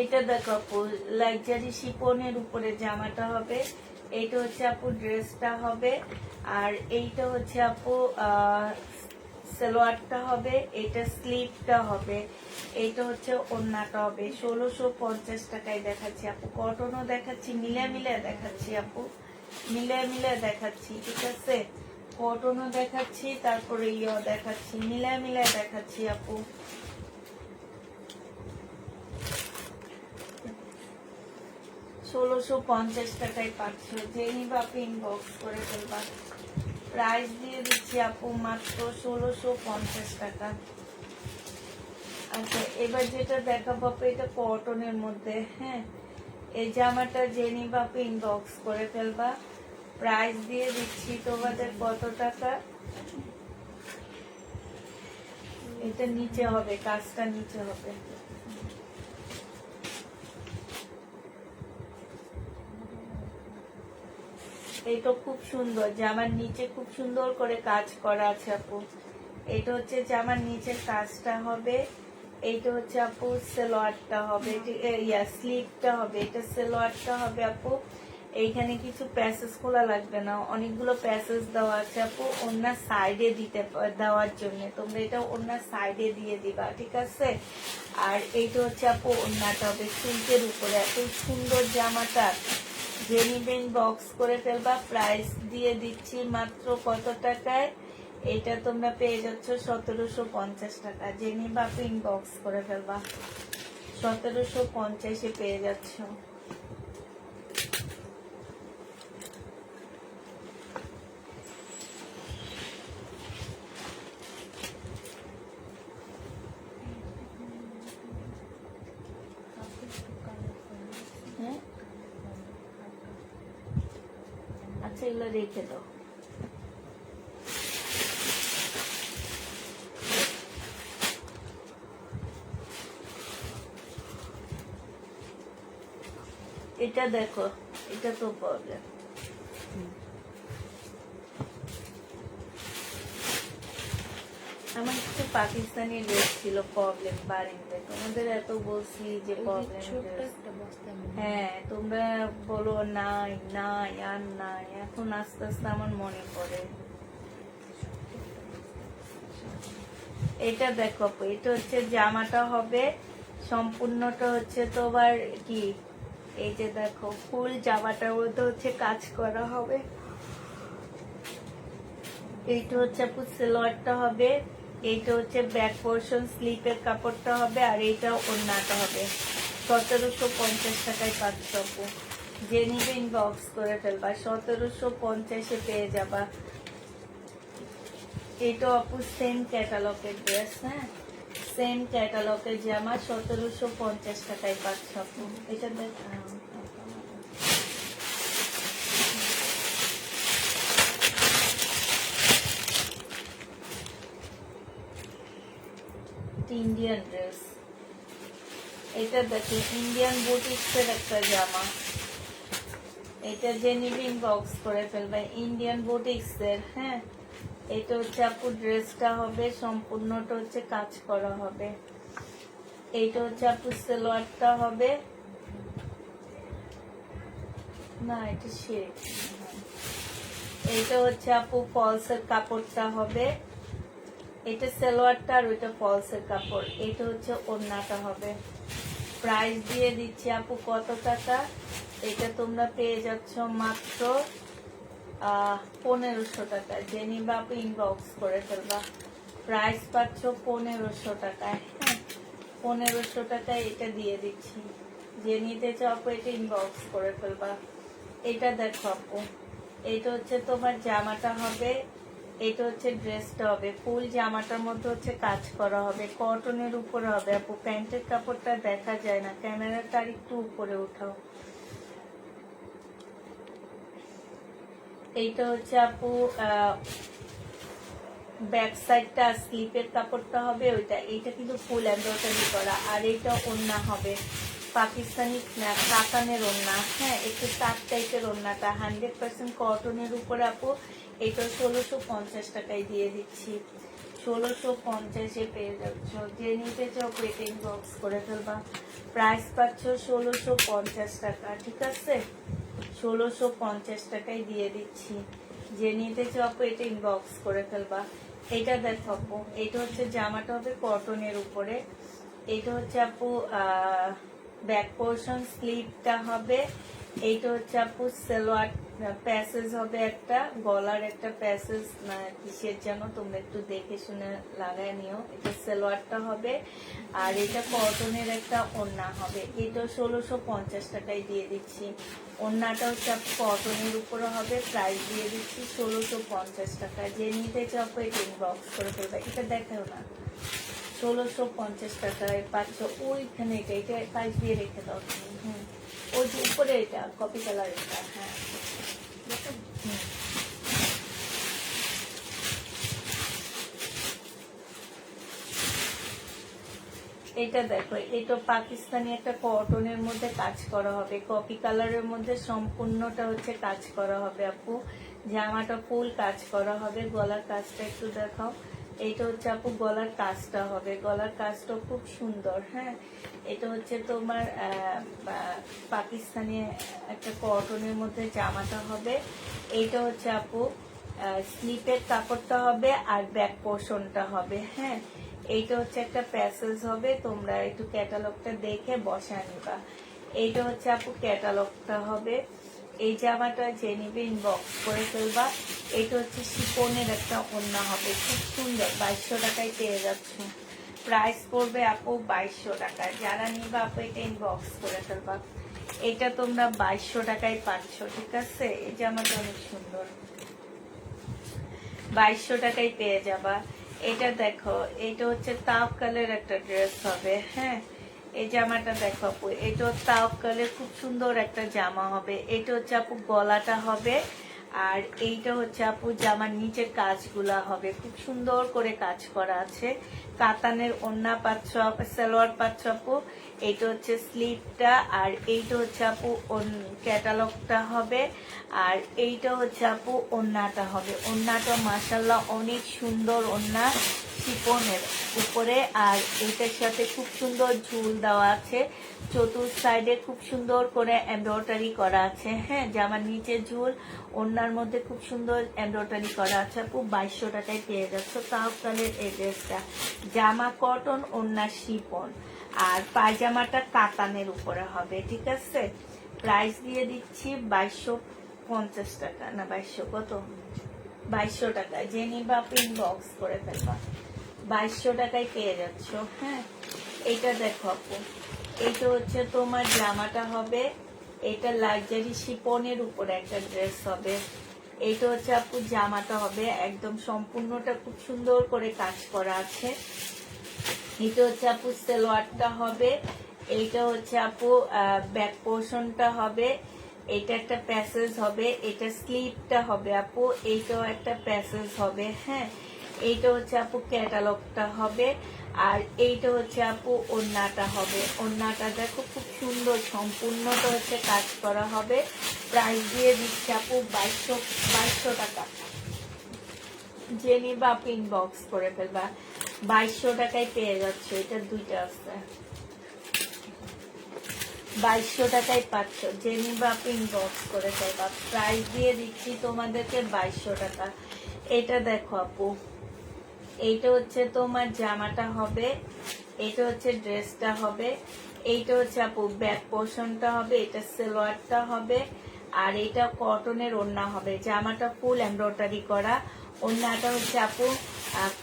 এটা দেখো আপু, লাক্সারি শিপনের উপরে জামাটা হবে, এইটা হচ্ছে আপু ড্রেসটা হবে, আর এইটা হচ্ছে আপু সালোয়ারটা হবে, এটা স্লিভটা হবে, এইটা হচ্ছে ওড়নাটা হবে। 1650 টাকায় দেখাচ্ছি আপু। কটনও দেখাচ্ছি, মিলে দেখাচ্ছি আপু, মিলে দেখাচ্ছি। ঠিক আছে, কটনও দেখাচ্ছি, তারপরে ইয়েও দেখাচ্ছি, মিলে দেখাচ্ছি আপু। 1650 টাকায় পাচ্ছ। যে নিবা আপু ইনবক্স করে ফেলবা। প্রাইস দিয়ে দিচ্ছি আপু মাত্র 1650 টাকা। আচ্ছা এবার যেটা দেখাবো আপু, এটা কটনের মধ্যে। হ্যাঁ, এই জামাটা যে নিবা আপু ইনবক্স করে ফেলবা। প্রাইস দিয়ে দিচ্ছি তোমাদের কত টাকা, এটা নিচে হবে, কাজটা নিচে হবে। এটা খুব সুন্দর, জামার নিচে খুব সুন্দর করে কাজ করা আছে আপু। এটা হচ্ছে জামার নিচের কাজটা হবে, এইটা হচ্ছে আপু সালোয়ারটা হবে, স্লিভটা হবে, এটা সালোয়ারটা হবে আপু। এইখানে কিছু প্যাসেজ খোলা লাগবে না, অনেকগুলো প্যাসেজ দেওয়া আছে আপু অন্য সাইডে দেওয়ার জন্য। তোমরা এটা অন্য সাইডে দিয়ে দিবা। ঠিক আছে, আর এইটা হচ্ছে আপু ওড়নাটা হবে সিল্কের উপরে। এত সুন্দর জামাটা, যে নিবেন বক্স করে ফেলবা। প্রাইস দিয়ে দিচ্ছি মাত্র কত টাকায়, এটা তোমরা পেয়ে যাচ্ছ 1750 টাকা। যে নিবা আপনি ইনবক্স করে ফেলবা, 1750-এ পেয়ে যাচ্ছ। হ্যাঁ আচ্ছা, এগুলো রেখে দাও। এটা দেখো, এটা তো প্রবলেম। আমার কিছু পাকিস্তানি ড্রেস ছিল প্রবলেম বাড়িতে, তোমাদের এত বলছি যে প্রবলেম। হ্যাঁ তোমরা বলো নাই নাই আর নাই, এখন আস্তে আস্তে আমার মনে পড়ে। এটা দেখো, এটা হচ্ছে জামাটা হবে, সম্পূর্ণটা হচ্ছে তোমার কি, এই যে দেখো ফুল জামাটার মধ্যে হচ্ছে কাজ করা হবে। এইটা হচ্ছে আপু সালোয়ারটা হবে, এইটা হচ্ছে ব্যাক পোর্শন স্লিপের কাপড়টা হবে, আর এইটা ওড়নাটা হবে। 1750 টাকায় পাচ্ছ আপু। যে নিবে ইনবক্স করে ফেলবা, 1750-এ পেয়ে যাবা। এটা আপু সেম ক্যাটালগের ড্রেস। হ্যাঁ, সেম ক্যাটালগের জামা, 1750 টাকায় পাচ্ছ আপু। এটা দেখ, ইন্ডিয়ান ড্রেস। এটা দেখো ইন্ডিয়ান বুটিক্সের একটা জামা, এটা যে নিবে ইনবক্স করে ফেলবে, ইন্ডিয়ান বুটিক্সের। হ্যাঁ, এটা হচ্ছে আপু ড্রেসটা হবে, সম্পূর্ণটা হচ্ছে কাজ করা হবে। এইটা হচ্ছে আপু সালোয়ারটা হবে, না এটা শেড। এইটা হচ্ছে আপু ফলসের কাপড়টা হবে, এটা সালোয়ারটা আর ওইটা ফলসের কাপড়। এটা হচ্ছে ওড়নাটা হবে। প্রাইস দিয়ে দিচ্ছি আপু কত টাকা, এটা তোমরা পেয়ে যাচ্ছ মাত্র 1500 টাকা। যে নিবা আপু ইনবক্স করে ফেলবা। প্রাইস পাচ্ছ 1500 টাকায়। হ্যাঁ, 1500 টাকায় এটা দিয়ে দিচ্ছি। যে নিতে চাও আপু এটা ইনবক্স করে ফেলবা। এটা দেখো আপু, এটা হচ্ছে তোমার জামাটা হবে, এটা হচ্ছে ড্রেসটা হবে। ফুল জামাটার মধ্যে হচ্ছে কাজ করা হবে, কটনের উপরে হবে আপু। প্যান্টের কাপড়টা দেখা যায় না, ক্যামেরাটা আর একটু উপরে উঠাও। এইটা হচ্ছে আপু ব্যাক সাইডটা, স্লিপের কাপড়টা হবে ওইটা। এইটা কিন্তু ফুল এমব্রয়ডারি করা। আর এইটা ওড়না হবে পাকিস্তানি কাতানের ওড়না। হ্যাঁ, একটু তার টাইপের ওড়নাটা 100% কটনের উপরে আপু। এটা 1650 টাকায় দিয়ে দিচ্ছি। 1650-এ পেয়ে যাচ্ছ। যে নিতে চাও এটা ইনবক্স করে ফেলবা। প্রাইস পাচ্ছ 1650 টাকা। ঠিক আছে, 1650 টাকায় দিয়ে দিচ্ছি। যে নিতে চাও এটা ইনবক্স করে ফেলবা। এটা দেখো আপু, এটা হচ্ছে জামাটা হবে কটনের উপরে। এটা হচ্ছে আপু ব্যাক পোর্শন, স্লিভটা হবে। এইটা হচ্ছে আপু সালোয়ার প্যাসেজ হবে একটা, গলার একটা প্যাসেজ কিসের যেন তোমরা একটু দেখে শুনে লাগাই নিও। এটা সালোয়ারটা হবে। আর এটা কটনের একটা ওড়না হবে। এটা 1650 টাকায় দিয়ে দিচ্ছি। ওড়নাটা হচ্ছে আপু কটনের উপরে হবে। প্রাইস দিয়ে দিচ্ছি 1650 টাকা। যে নিতে চাও এটা ইনবক্স করে ফেলবে। এটা দেখাও না, 1650 টাকায় পাচ্ছ। ওইখানে এটা এটা প্রাইস দিয়ে রেখে দাও তুমি। ওই যে উপরে এটা কপি কালার এটা। হ্যাঁ, এটা দেখো, এটা পাকিস্তানি একটা কটনের মধ্যে কাজ করা হবে, কপি কালারের মধ্যে সম্পূর্ণটা হচ্ছে কাজ করা হবে আপু। জামাটা ফুল কাজ করা হবে। গলার কাজটা একটু দেখাও। এইটা হচ্ছে আপু গলার কাজটা হবে। গলার কাজটা খুব সুন্দর। হ্যাঁ, এটা হচ্ছে তোমার পাকিস্তানি একটা কটনের মধ্যে জামাটা হবে। এইটা হচ্ছে আপু স্লিপের কাপড়টা হবে আর ব্যাক পোর্শনটা হবে। হ্যাঁ, এইটা হচ্ছে একটা প্যাসেজ হবে। তোমরা একটু ক্যাটালগটা দেখে বসা নিবা। এইটা হচ্ছে আপু ক্যাটালগটা হবে। এই জামাটা যে নিবে ইনবক্স করে ফেলবা। এটা হচ্ছে শিফনের একটা ওড়না হবে, খুব সুন্দর। 2200 টাকায় পেয়ে যাচ্ছ। প্রাইস পড়বে আপু 2200 টাকায়। যারা নিবা আপু এটা ইনবক্স করে ফেলবা। এটা তোমরা 2200 টাকায় পাচ্ছ। ঠিক আছে, এই জামাটা অনেক সুন্দর, 2200 টাকায় পেয়ে যাবা। এটা দেখো, এটা হচ্ছে তাওপ কালার একটা ড্রেস হবে। হ্যাঁ, এই জামাটা দেখো আপু, এটা তাওপ কালার, খুব সুন্দর একটা জামা হবে। এটা হচ্ছে আপু গলাটা হবে। আর এইটা হচ্ছে আপু জামার নিচের কাজগুলা হবে, খুব সুন্দর করে কাজ করা আছে। কাতানের ওড়না পাচ্ছ, সালোয়ার পাচ্ছ আপু। এইটা হচ্ছে স্লিভটা। আর এইটা হচ্ছে আপু ক্যাটালগটা হবে। আর এইটা হচ্ছে আপু ওড়নাটা হবে। ওড়নাটা মাশাআল্লাহ অনেক সুন্দর ওড়না, শিফনের উপরে। আর এইটার সাথে খুব সুন্দর ঝুল দেওয়া আছে। চতুর সাইডে খুব সুন্দর করে এমব্রয়ডারি করা আছে। হ্যাঁ, জামার নিচে ঝুল, ওড়নার মধ্যে খুব সুন্দর এমব্রয়ডারি করা আছে আপু। 2200 টাকায় পেয়ে যাচ্ছ। তাও কালের এই ড্রেসটা, জামা কটন, ওড়না শিফন। আর পায়জামাটা কাতানের উপরে হবে। ঠিক আছে, প্রাইস দিয়ে দিচ্ছি 2250 টাকা। না 2200 কত, 2200 টাকা। যে নিবা আপনি ইনবক্স করে ফেলবা। 2200 টাকায় পেয়ে যাচ্ছ। হ্যাঁ, এটা দেখো আপু, এইটা হচ্ছে তোমার জামাটা হবে। এটা লাক্সারি শিফনের উপরে একটা ড্রেস হবে। এইটা হচ্ছে আপু জামাটা হবে, একদম সম্পূর্ণটা খুব সুন্দর করে কাজ করা আছে। এটা হচ্ছে আপু সালোয়ারটা হবে। এইটা হচ্ছে আপু ব্যাক পোর্শনটা হবে। এটা একটা প্যাসেজ হবে। এটা স্লিভটা হবে আপু। এইটাও একটা প্যাসেজ হবে। হ্যাঁ, এইটা হচ্ছে আপু ক্যাটালগটা হবে। আর এইটা হচ্ছে আপু ওড়নাটা হবে। ওড়নাটা দেখো খুব সুন্দর, সম্পূর্ণটা হচ্ছে কাজ করা হবে। প্রাইস দিয়ে দিচ্ছে আপু 2200 টাকা। যে নিবা আপনি ইনবক্স করে ফেলবা। 2200 টাকায় পেয়ে যাচ্ছে। এটা দুইটা আছে, 2200 টাকায় পাচ্ছ। যে নিবা আপনি ইনবক্স করে ফেলবা। প্রাইস দিয়ে দিচ্ছি তোমাদেরকে 2200 টাকা। এটা দেখো আপু, এইটা হচ্ছে তোমার জামাটা হবে। এটা হচ্ছে ড্রেসটা হবে। এইটা হচ্ছে আপু ব্যাক পোর্শনটা হবে। এটা সালোয়ারটা হবে। আর এটা কটনের ওড়না হবে, জামাটা ফুল এমব্রয়ডারি করা, ওড়নাটা হচ্ছে আপু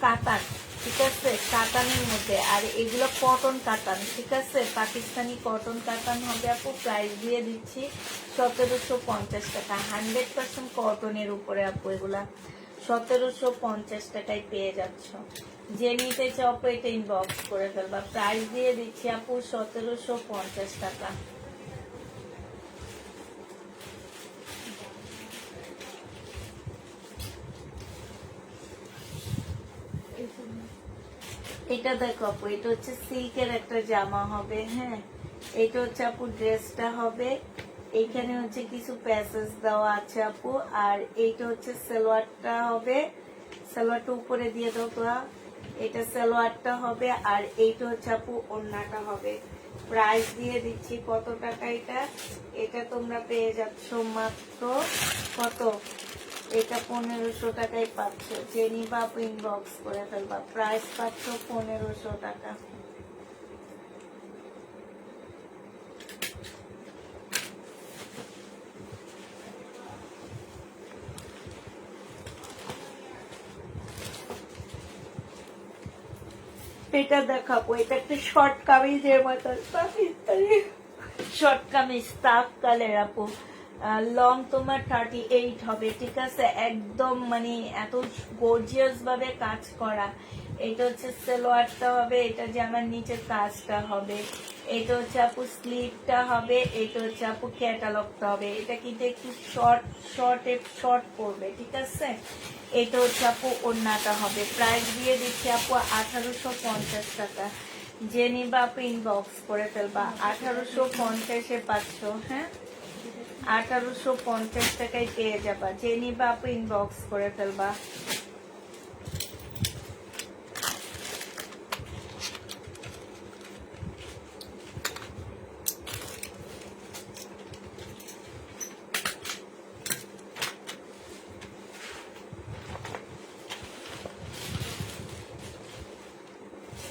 কাতান, ঠিক আছে, কাতানের মধ্যে। আর এগুলো কটন কাতান, ঠিক আছে, পাকিস্তানি কটন কাতান হবে আপু। প্রাইস দিয়ে দিচ্ছি 1750 টাকা, 100% কটনের উপরে আপু। এগুলা 1750 টাকায় পেয়ে যাচ্ছ। যে নিতে চাও আপু এটা ইনবক্স করে ফেলবা। প্রাইস দিয়ে দিচ্ছি আপু 1750 টাকা। এটা দেখো আপু, এটা হচ্ছে সিল্কের একটা জামা হবে, হ্যাঁ। এটা হচ্ছে আপু ড্রেসটা হবে, এইখানে হচ্ছে কিছু প্যাসেজ দেওয়া আছে আপু। আর এইটা হচ্ছে সালোয়ারটা হবে, সালোয়ারটা উপরে দিয়ে দাও তো। এটা সালোয়ারটা হবে, আর এইটা হচ্ছে আপু ওড়নাটা হবে। প্রাইস দিয়ে দিচ্ছি কত টাকা এটা? এটা তোমরা পেয়ে যাচ্ছ মাত্র কত, এটা 1500 টাকায় পাচ্ছ। যে নিবা আপু ইনবক্স করে ফেলবা। প্রাইস পাচ্ছ 1500 টাকা। এটা দেখাবো, এটা একটা শর্ট কামিজের মতো, পাকিস্তানি শর্ট কামিজ, তাপ কালের আপু। লং তোমার 38 হবে, ঠিক আছে, একদম মানে এত গর্জিয়াস ভাবে কাজ করা। এটা হচ্ছে সালোয়ারটা হবে, এটা জামার নিচে কাজটা হবে। এটা হচ্ছে আপু স্লিভটা হবে, এটা হচ্ছে আপু ক্যাটালগটা হবে। এটা কিন্তু একটু শর্ট পড়বে, ঠিক আছে। এটা হচ্ছে আপু ওড়নাটা হবে। প্রাইস দিয়ে দিচ্ছি আপু 1850 টাকা। যে নিবা আপু ইনবক্স করে ফেলবা। 1850-এ পাচ্ছ, হ্যাঁ, 1850 টাকায় পেয়ে যাবা। যে নিবা আপু ইনবক্স করে ফেলবা।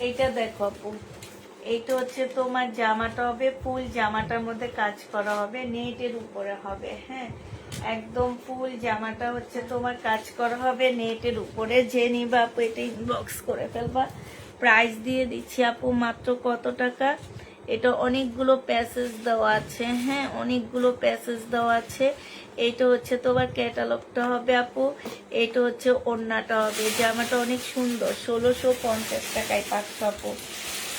এইটা দেখো আপু, এইটা হচ্ছে তোমার জামাটা হবে, ফুল জামাটার মধ্যে কাজ করা হবে, নেটের উপরে হবে, হ্যাঁ, একদম ফুল জামাটা হচ্ছে তোমার কাজ করা হবে নেটের উপরে। যে নিবা আপু এটা ইনবক্স করে ফেলবা। প্রাইস দিয়ে দিচ্ছি আপু মাত্র কত টাকা? এটা অনেকগুলো প্যাসেজ দেওয়া আছে, হ্যাঁ, অনেকগুলো প্যাসেজ দেওয়া আছে। এটা হচ্ছে তোমার ক্যাটালগটা হবে আপু, এটা হচ্ছে ওড়নাটা হবে। জামাটা অনেক সুন্দর, 1650 টাকায় পাচ্ছ আপু।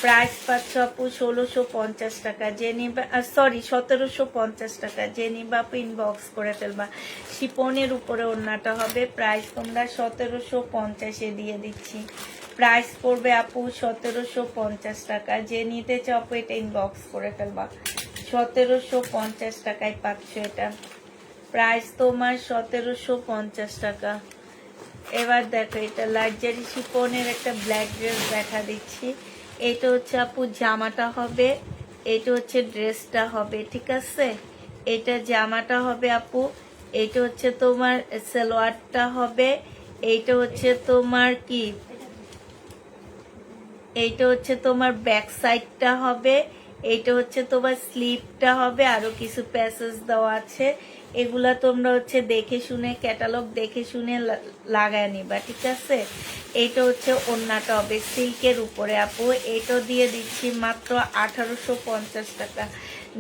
প্রাইস পাচ্ছ আপু 1650 টাকা। যে নিবা, সরি 1750 টাকা। যে নিবা আপু ইনবক্স করে ফেলবা। শিপনের উপরে ওড়নাটা হবে। প্রাইস তোমরা 1750-এ দিয়ে দিচ্ছি। প্রাইস পড়বে আপু 1750 টাকা। যে নিতে চাও আপু এটা ইনবক্স করে ফেলবা। 1750 টাকায় পাচ্ছ এটা। প্রাইস তোমার 1750 টাকা। এবার দেখো, এটা লাক্সারি শিফনের একটা ব্ল্যাক ড্রেস দেখা দিচ্ছি। এটা হচ্ছে আপু জামাটা হবে, এটা হচ্ছে ড্রেসটা হবে, ঠিক আছে। এটা জামাটা হবে আপু, এটা হচ্ছে তোমার সালোয়ারটা হবে, এইটা হচ্ছে তোমার কি, এইটা হচ্ছে তোমার ব্যাক সাইডটা হবে, এইটা হচ্ছে তোমার স্লিভটা হবে। আরো কিছু প্যাসেজ দেওয়া আছে, এগুলা তোমরা হচ্ছে দেখে শুনে, ক্যাটালগ দেখে শুনে লাগায় নিবা, ঠিক আছে। এইটা হচ্ছে ওড়নাটা হবে সিল্কের উপরে আপু। এইটা দিয়ে দিচ্ছি মাত্র 1850 টাকা।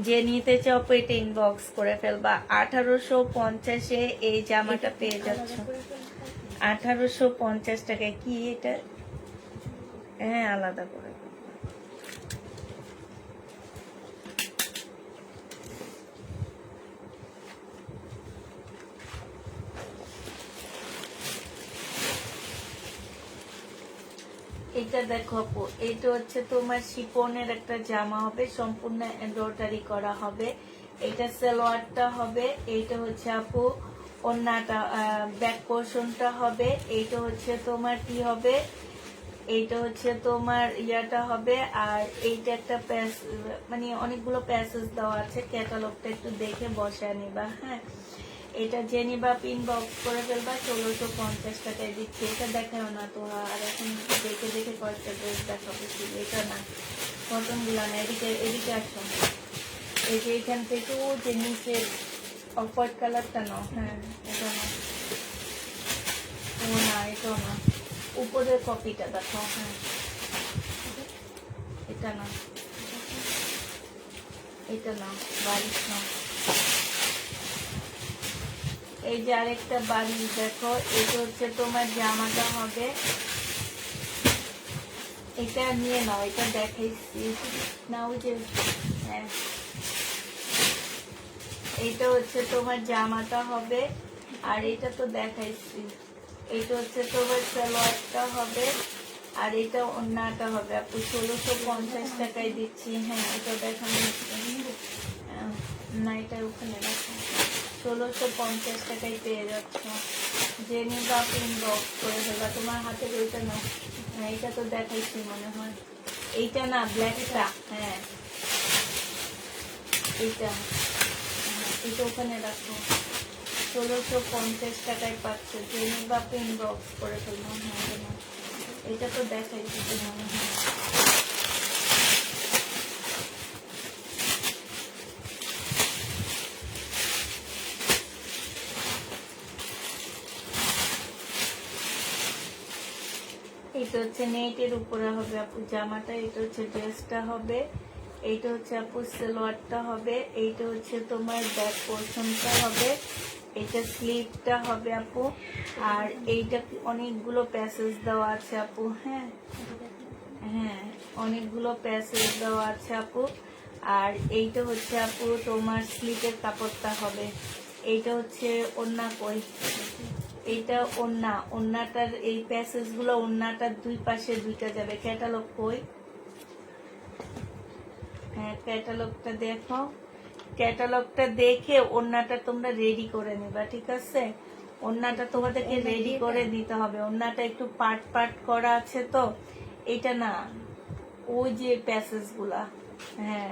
যে নিতে চাও আপু এটা ইনবক্স করে ফেলবা। 1850-এ এই জামাটা পেয়ে যাচ্ছ। 1850 টাকায়। কি এটা? হ্যাঁ, আলাদা করে। এটা দেখো আপু, এটা হচ্ছে তোমার শিপনের একটা জামা হবে, সম্পূর্ণ এমব্রয়ডারি করা হবে। এটা সালোয়ারটা হবে, এইটা হচ্ছে আপু ওড়নাটা, ব্যাক পোর্শনটা হবে। এইটা হচ্ছে তোমার কি হবে, এইটা হচ্ছে তোমার ইয়াটা হবে। আর এইটা একটা মানে অনেকগুলো প্যাসেজ দেওয়া আছে, ক্যাটালগটা একটু দেখে বসায় নিবা, হ্যাঁ। এটা যে নিবা ইনবক্স করে ফেলবা। 1650 টাকায় দিচ্ছি। এটা দেখাও না তো, আর এখন দেখে দেখে কয়েকটা ড্রেস দেখাবো। এটা না, কটন গুলা না, এদিকে এদিকে আসো। এই যে এখান থেকে ও যে নিচে অফ হোয়াইট কালারটা নাও। হ্যাঁ এটা নাও। ও না এটা না, উপরের কপিটা দেখো। হ্যাঁ এটা না, এটা নাও, বারিশ নাও। এই যে আরেকটা বারিশ দেখো, এটা হচ্ছে তোমার জামাটা হবে, এটা নিয়ে নাও, এটা দেখাইছি না ওই যে। হ্যাঁ এইটা হচ্ছে তোমার জামাটা হবে, আর এটা তো দেখাইছি। এটা হচ্ছে তোমার সালোয়ারটা হবে, আর এটা ওড়নাটা হবে। আপু 1650 টাকায় দিচ্ছি। হ্যাঁ এটা দেখানো হচ্ছে না, এটা ওখানে রাখো। 1650 টাকায় পেয়ে যাচ্ছ। যে নিবা আপনি ইনবক্স করে দেবা। তোমার হাতে ওইটা নাও। হ্যাঁ এটা তো দেখাইছি মনে হয়। এইটা না, ব্ল্যাকটা। হ্যাঁ এইটা, এটা ওখানে রাখো। 1650 টাকায় পাচ্ছ। যে নিবা আপনি ইনবক্স করে ফেলবো। হ্যাঁ এটা তো দেখাইছি মনে হয়। এটা হচ্ছে নেটের উপরে হবে আপু জামাটা, এটা হচ্ছে ড্রেসটা হবে, এইটা হচ্ছে আপু সালোয়ারটা হবে, এইটা হচ্ছে তোমার ব্যাক পোর্শনটা হবে, এটা স্লিভটা হবে আপু। আর এইটা অনেকগুলো প্যাসেজ দেওয়া আছে আপু। হ্যাঁ হ্যাঁ অনেকগুলো প্যাসেজ দেওয়া আছে আপু। আর এইটা হচ্ছে আপু তোমার স্লিভের কাপড়টা হবে। এইটা হচ্ছে ওড়না, কই এইটা ওড়না, ওড়নাটার এই প্যাসেজ গুলো ওড়নাটার দুই পাশে দুইটা যাবে। ক্যাটালগ কই? হ্যাঁ ক্যাটালগটা দেখো, ক্যাটালগটা দেখে ওড়নাটা তোমরা রেডি করে নিবা, ঠিক আছে? ওড়নাটা তোমাদেরকে রেডি করে নিতে হবে। ওড়নাটা একটু পার্ট পার্ট করা আছে তো, এটা না ওই যে প্যাসেজ গুলা। হ্যাঁ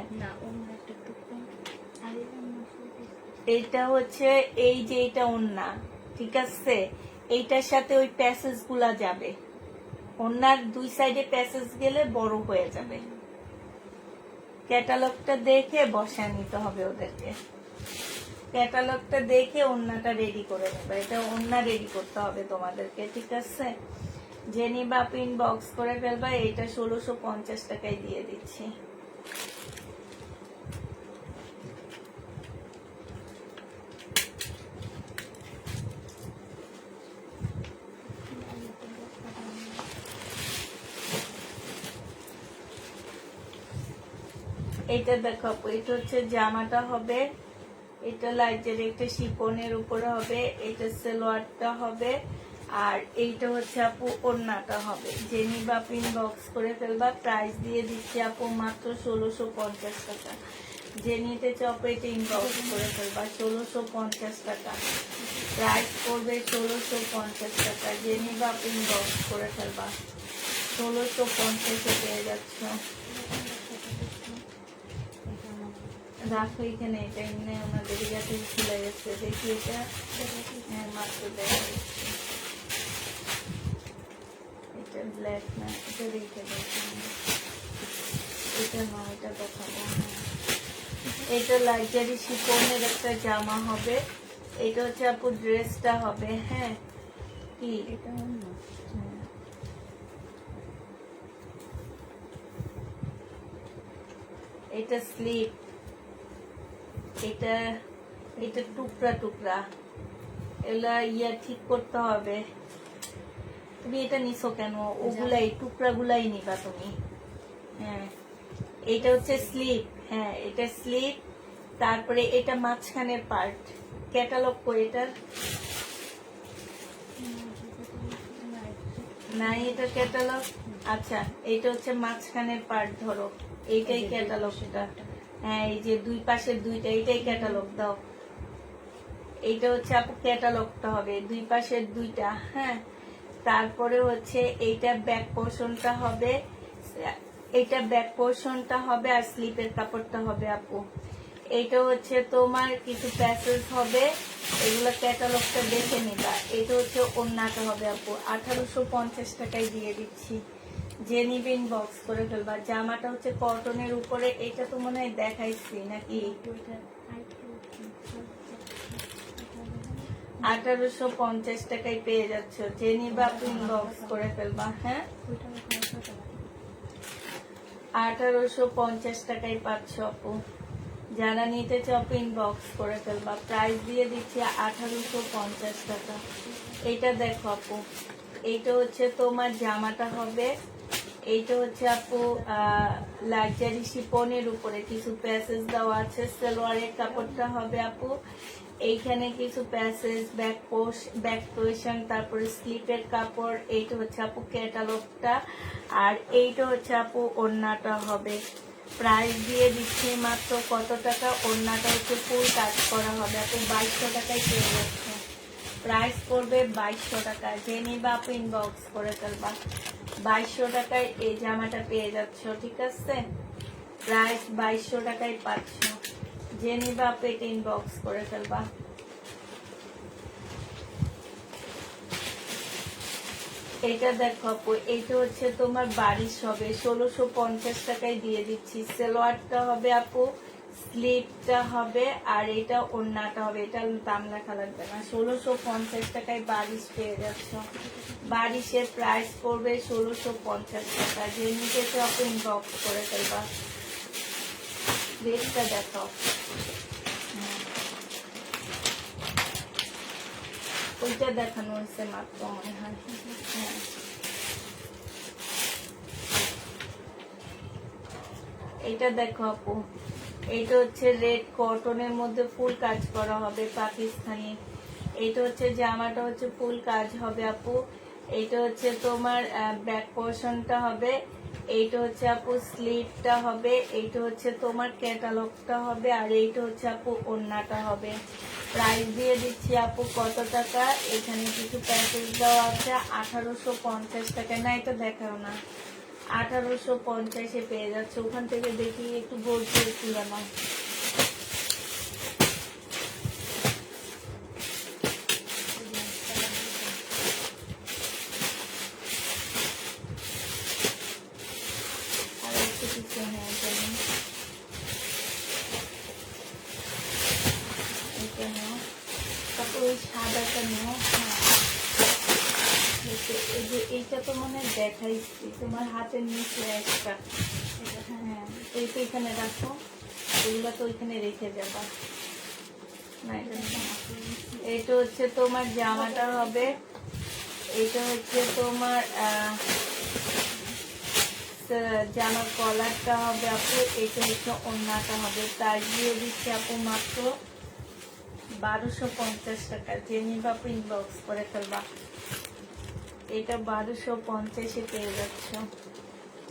এইটা হচ্ছে এই যে এটা ওড়না, ঠিক আছে? এইটার সাথে ওই প্যাসেজ গুলা যাবে। ওড়নার দুই সাইডে প্যাসেজ গেলে বড় হয়ে যাবে। ক্যাটালগটা দেখে বসায় নিতে হবে ওদেরকে। ক্যাটালগটা দেখে ওড়নাটা রেডি করে নেবে। এটা ওড়না রেডি করতে হবে তোমাদেরকে, ঠিক আছে? যে নিবা পিন বক্স করে ফেলবা। এইটা 1650 টাকায় দিয়ে দিচ্ছি। এটা দেখো, এটা হচ্ছে জামাটা হবে, এটা লাইটের একটা শিফনের উপরে হবে, এটা সালোয়ারটা হবে, আর এইটা হচ্ছে আপু ওড়নাটা হবে। যে নিবা পিন বক্স করে ফেলবা। প্রাইস দিয়ে দিচ্ছি আপু মাত্র 1650 টাকা। যে নিতে চাও এটা ইনবক্স করে ফেলবা। 1650 টাকা প্রাইস করবে, 1650 টাকা। যে নিবা পিন বক্স করে ফেলবা। 1650 পেয়ে যাচ্ছ। রাখো এখানে, এটা এমনি আমাদের কাছে খুলে গেছে। দেখি এটা। হ্যাঁ মাত্র দেখা যাচ্ছে। এটা ব্ল্যাক না, এটা রেখে দেখুন। এটা না, এটা দেখাবো। এটা লাইজারি শিফনের একটা জামা হবে। এটা হচ্ছে আপু ড্রেসটা হবে। হ্যাঁ কি এটা এটা স্লিপ, এটা এটা টুকরা টুকরা, এগুলা ঠিক করতে হবে। তুমি এটা নিছো কেন? ওগুলাই টুকরা গুলাই নিবা তুমি। হ্যাঁ এটা হচ্ছে স্লিপ। হ্যাঁ এটা স্লিপ। তারপরে এটা মাঝখানের পার্ট। ক্যাটালগ করে এটার নাই, এটা ক্যাটালগ। আচ্ছা এটা হচ্ছে মাঝখানের পার্ট, ধরো এইটাই ক্যাটালগ। এটা হ্যাঁ এই যে দুই পাশের দুইটা, এইটাই ক্যাটালগ দাও। এইটা হচ্ছে আপু ক্যাটালগটা হবে, দুই পাশের দুইটা। হ্যাঁ তারপরে হচ্ছে এইটা ব্যাক পোর্শনটা হবে, এইটা ব্যাক পোর্শনটা হবে, আর স্লিপের কাপড়টা হবে আপু। এইটা হচ্ছে তোমার কিছু প্যাসেজ হবে, এগুলো ক্যাটালগটা দেখে নিবা। এটা হচ্ছে ওড়নাটা হবে আপু। 1850 টাকায় দিয়ে দিচ্ছি। যে নিবেন বক্স করে ফেলবা। জামাটা হচ্ছে কটনের উপরে। এটা তো মনে হয় দেখাইছি নাকি? 1850 টাকায় পেয়ে যাচ্ছ। যে নিবা আপু ইনবক্স করে ফেলবা। হ্যাঁ, 1850 টাকায় পাচ্ছ আপু। যারা নিতে চাও আপু ইনবক্স করে ফেলবা। প্রাইস দিয়ে দিচ্ছি 1850 টাকা। এইটা দেখো আপু, এইটা হচ্ছে তোমার জামাটা হবে, এইটা হচ্ছে আপু লাক্সারি শিপনের উপরে কিছু প্যাসেজ দেওয়া আছে। সালোয়ারের কাপড়টা হবে আপু এইখানে কিছু প্যাসেজ, ব্যাক পোর্শন, তারপরে স্লিপের কাপড়। এইটা হচ্ছে আপু ক্যাটালগটা, আর এইটা হচ্ছে আপু ওড়নাটা হবে। প্রাইস দিয়ে দিচ্ছি মাত্র কত টাকা? ওড়নাটা হচ্ছে ফুল কাজ করা হবে আপু 2200 টাকায় পেয়ে যাচ্ছে। প্রাইস পড়বে 2200 টাকা। যে নিবা আপু ইনবক্স করে ফেলবা। 2200 টাকায় এই জামাটা পেয়ে যাচ্ছ, ঠিক আছে? প্রাইস 2200 টাকায় পাচ্ছ। যে নিবা আপু এটা ইনবক্স করে ফেলবা। এটা দেখো আপু, এইটা হচ্ছে তোমার বারিশ হবে 1650 টাকায় দিয়ে দিচ্ছি। সালোয়ারটা হবে আপু, স্লিপটা হবে, আর এটা ওড়নাটা হবে। এটা দাম লেখা লাগবে না। 1650 টাকায় বারিশ পেয়ে যাচ্ছ। বারিশের প্রাইস পড়বে 1650 টাকা। যে নিতে চাও আপু ইনবক্স করে ফেলবা। রেটটা দেখো, ওইটা দেখানো হয়েছে মাত্র মনে হয়। হ্যাঁ, এটা দেখো আপু, এইটা হচ্ছে রেড কটনের মধ্যে ফুল কাজ করা হবে পাকিস্তানি। এইটা হচ্ছে জামাটা হচ্ছে ফুল কাজ হবে আপু। এইটা হচ্ছে তোমার ব্যাক পোর্শনটা হবে, এইটা হচ্ছে আপু স্লিভটা হবে, এইটা হচ্ছে তোমার ক্যাটালগটা হবে, আর এইটা হচ্ছে আপু ওড়নাটা হবে। প্রাইস দিয়ে দিচ্ছি আপু কত টাকা? এখানে কিছু প্যাকেজ দেওয়া আছে 1850 টাকা। না, এটা দেখাও না, 1850-এ পেয়ে যাচ্ছে। ওখান থেকে দেখি একটু বলছি তুলে নাও। আর একটু কিছু, হ্যাঁ জানি, এটা নাও, তারপর ওই সাদাটা নাও। হ্যাঁ, এই যে এইটা তো মনে হয় দেখাইছি তোমার হাতের নিচে একটা। হ্যাঁ, এইটা এখানে রাখো, এগুলো তো ওইখানে রেখে যাবা। না, এটা না। এইটা হচ্ছে তোমার জামাটা হবে, এইটা হচ্ছে তোমার জামার কলারটা হবে আপু, এইটা হচ্ছে ওড়নাটা হবে। প্রাইস দিয়ে দিচ্ছি আপু মাত্র 1250 টাকা। যে নিবা আপু ইনবক্স করে ফেলবা। এটা 1250-এ পেয়ে যাচ্ছ।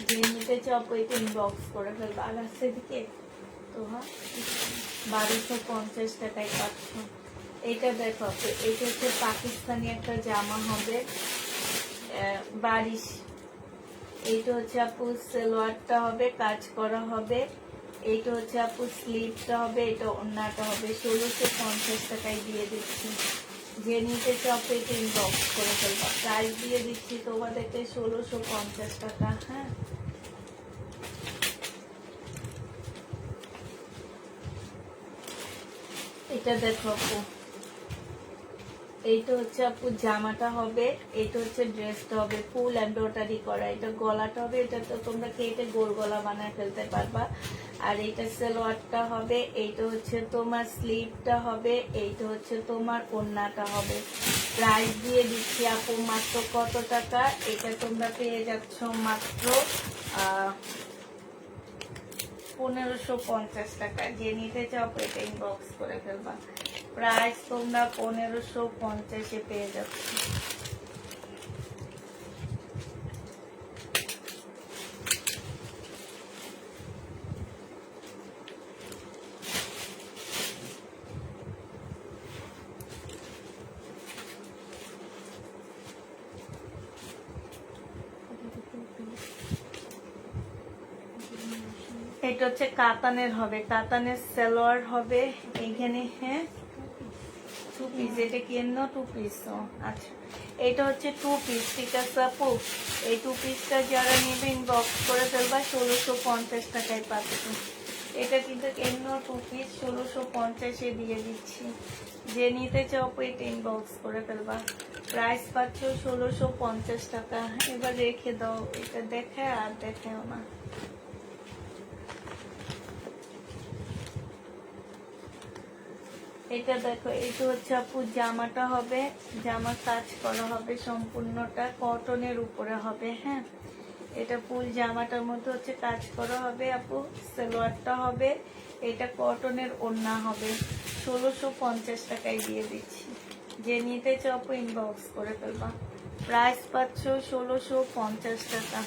যে নিতে চাও আপু এটা ইনবক্স করে ফেলবা। আর আছে দিকে তো, হ্যাঁ, 1250 টাকায় পাচ্ছ। এটা দেখো আপু, এটা হচ্ছে পাকিস্তানি একটা জামা হবে বারিশ। এইটা হচ্ছে আপু সালোয়ারটা হবে, কাজ করা হবে। এইটা হচ্ছে আপু স্লিভটা হবে, এটা ওড়নাটা হবে। 1650 টাকায় দিয়ে দিচ্ছি। যে নিতে চাও আপু এটা ইনবক্স করে ফেলবা। প্রাইস দিয়ে দিচ্ছি তোমাদেরকে 1650 টাকা। হ্যাঁ, এটা দেখো আপু, এইটা হচ্ছে আপু জামাটা হবে, এইটা হচ্ছে ড্রেসটা হবে ফুল এমব্রয়ডারি করা। এটা গলাটা হবে, এটা তো তোমরা কেটে গোল গলা বানায় ফেলতে পারবা। আর এইটা সালোয়ারটা হবে, এইটা হচ্ছে তোমার স্লিভটা হবে, এইটা হচ্ছে তোমার ওড়নাটা হবে। প্রাইস দিয়ে দিচ্ছি আপু মাত্র কত টাকা? এটা তোমরা পেয়ে যাচ্ছ মাত্র 1550 টাকা। যে নিতে চাও এটা ইনবক্স করে ফেলবা। প্রাইস তোমরা 1550-এ পেয়ে যাচ্ছ। এটা হচ্ছে কাতানের হবে, কাতানের সালোয়ার হবে এইখানে। হ্যাঁ, 2 পিস। এটা কি এমন 2 পিস? আচ্ছা, এটা হচ্ছে 2 পিস, ঠিক আছে আপু? এই 2 পিসটা যারা নেবে ইনবক্স করে ফেলবা। 1650 টাকায় পাচ্ছ। এটা কিন্তু এমন 2 পিস 1650 দিয়ে দিচ্ছি। যে নিতে চাও পেট ইনবক্স করে ফেলবা। প্রাইস পাচ্ছ 1650 টাকা। এবার রেখে দাও, এটা দেখায় আর দেখাও না। এটা দেখো, এটা হচ্ছে আপু জামাটা হবে, জামা কাজ করা হবে, সম্পূর্ণটা কটনের উপরে হবে। হ্যাঁ, এটা ফুল জামাটার মধ্যে হচ্ছে কাজ করা হবে আপু। সালোয়ারটা হবে, এটা কটনের ওড়না হবে। 1650 টাকায় দিয়ে দিচ্ছি। যে নিতে চাও আপু ইনবক্স করে ফেলবা। প্রাইস পাচ্ছ 1650 টাকা।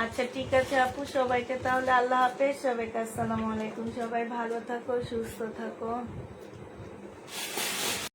আচ্ছা ঠিক আছে আপু, সবাইকে তাহলে আল্লাহ হাফেজ, সবাইকে আসসালামু আলাইকুম। সবাই ভালো থাকো, সুস্থ থাকো।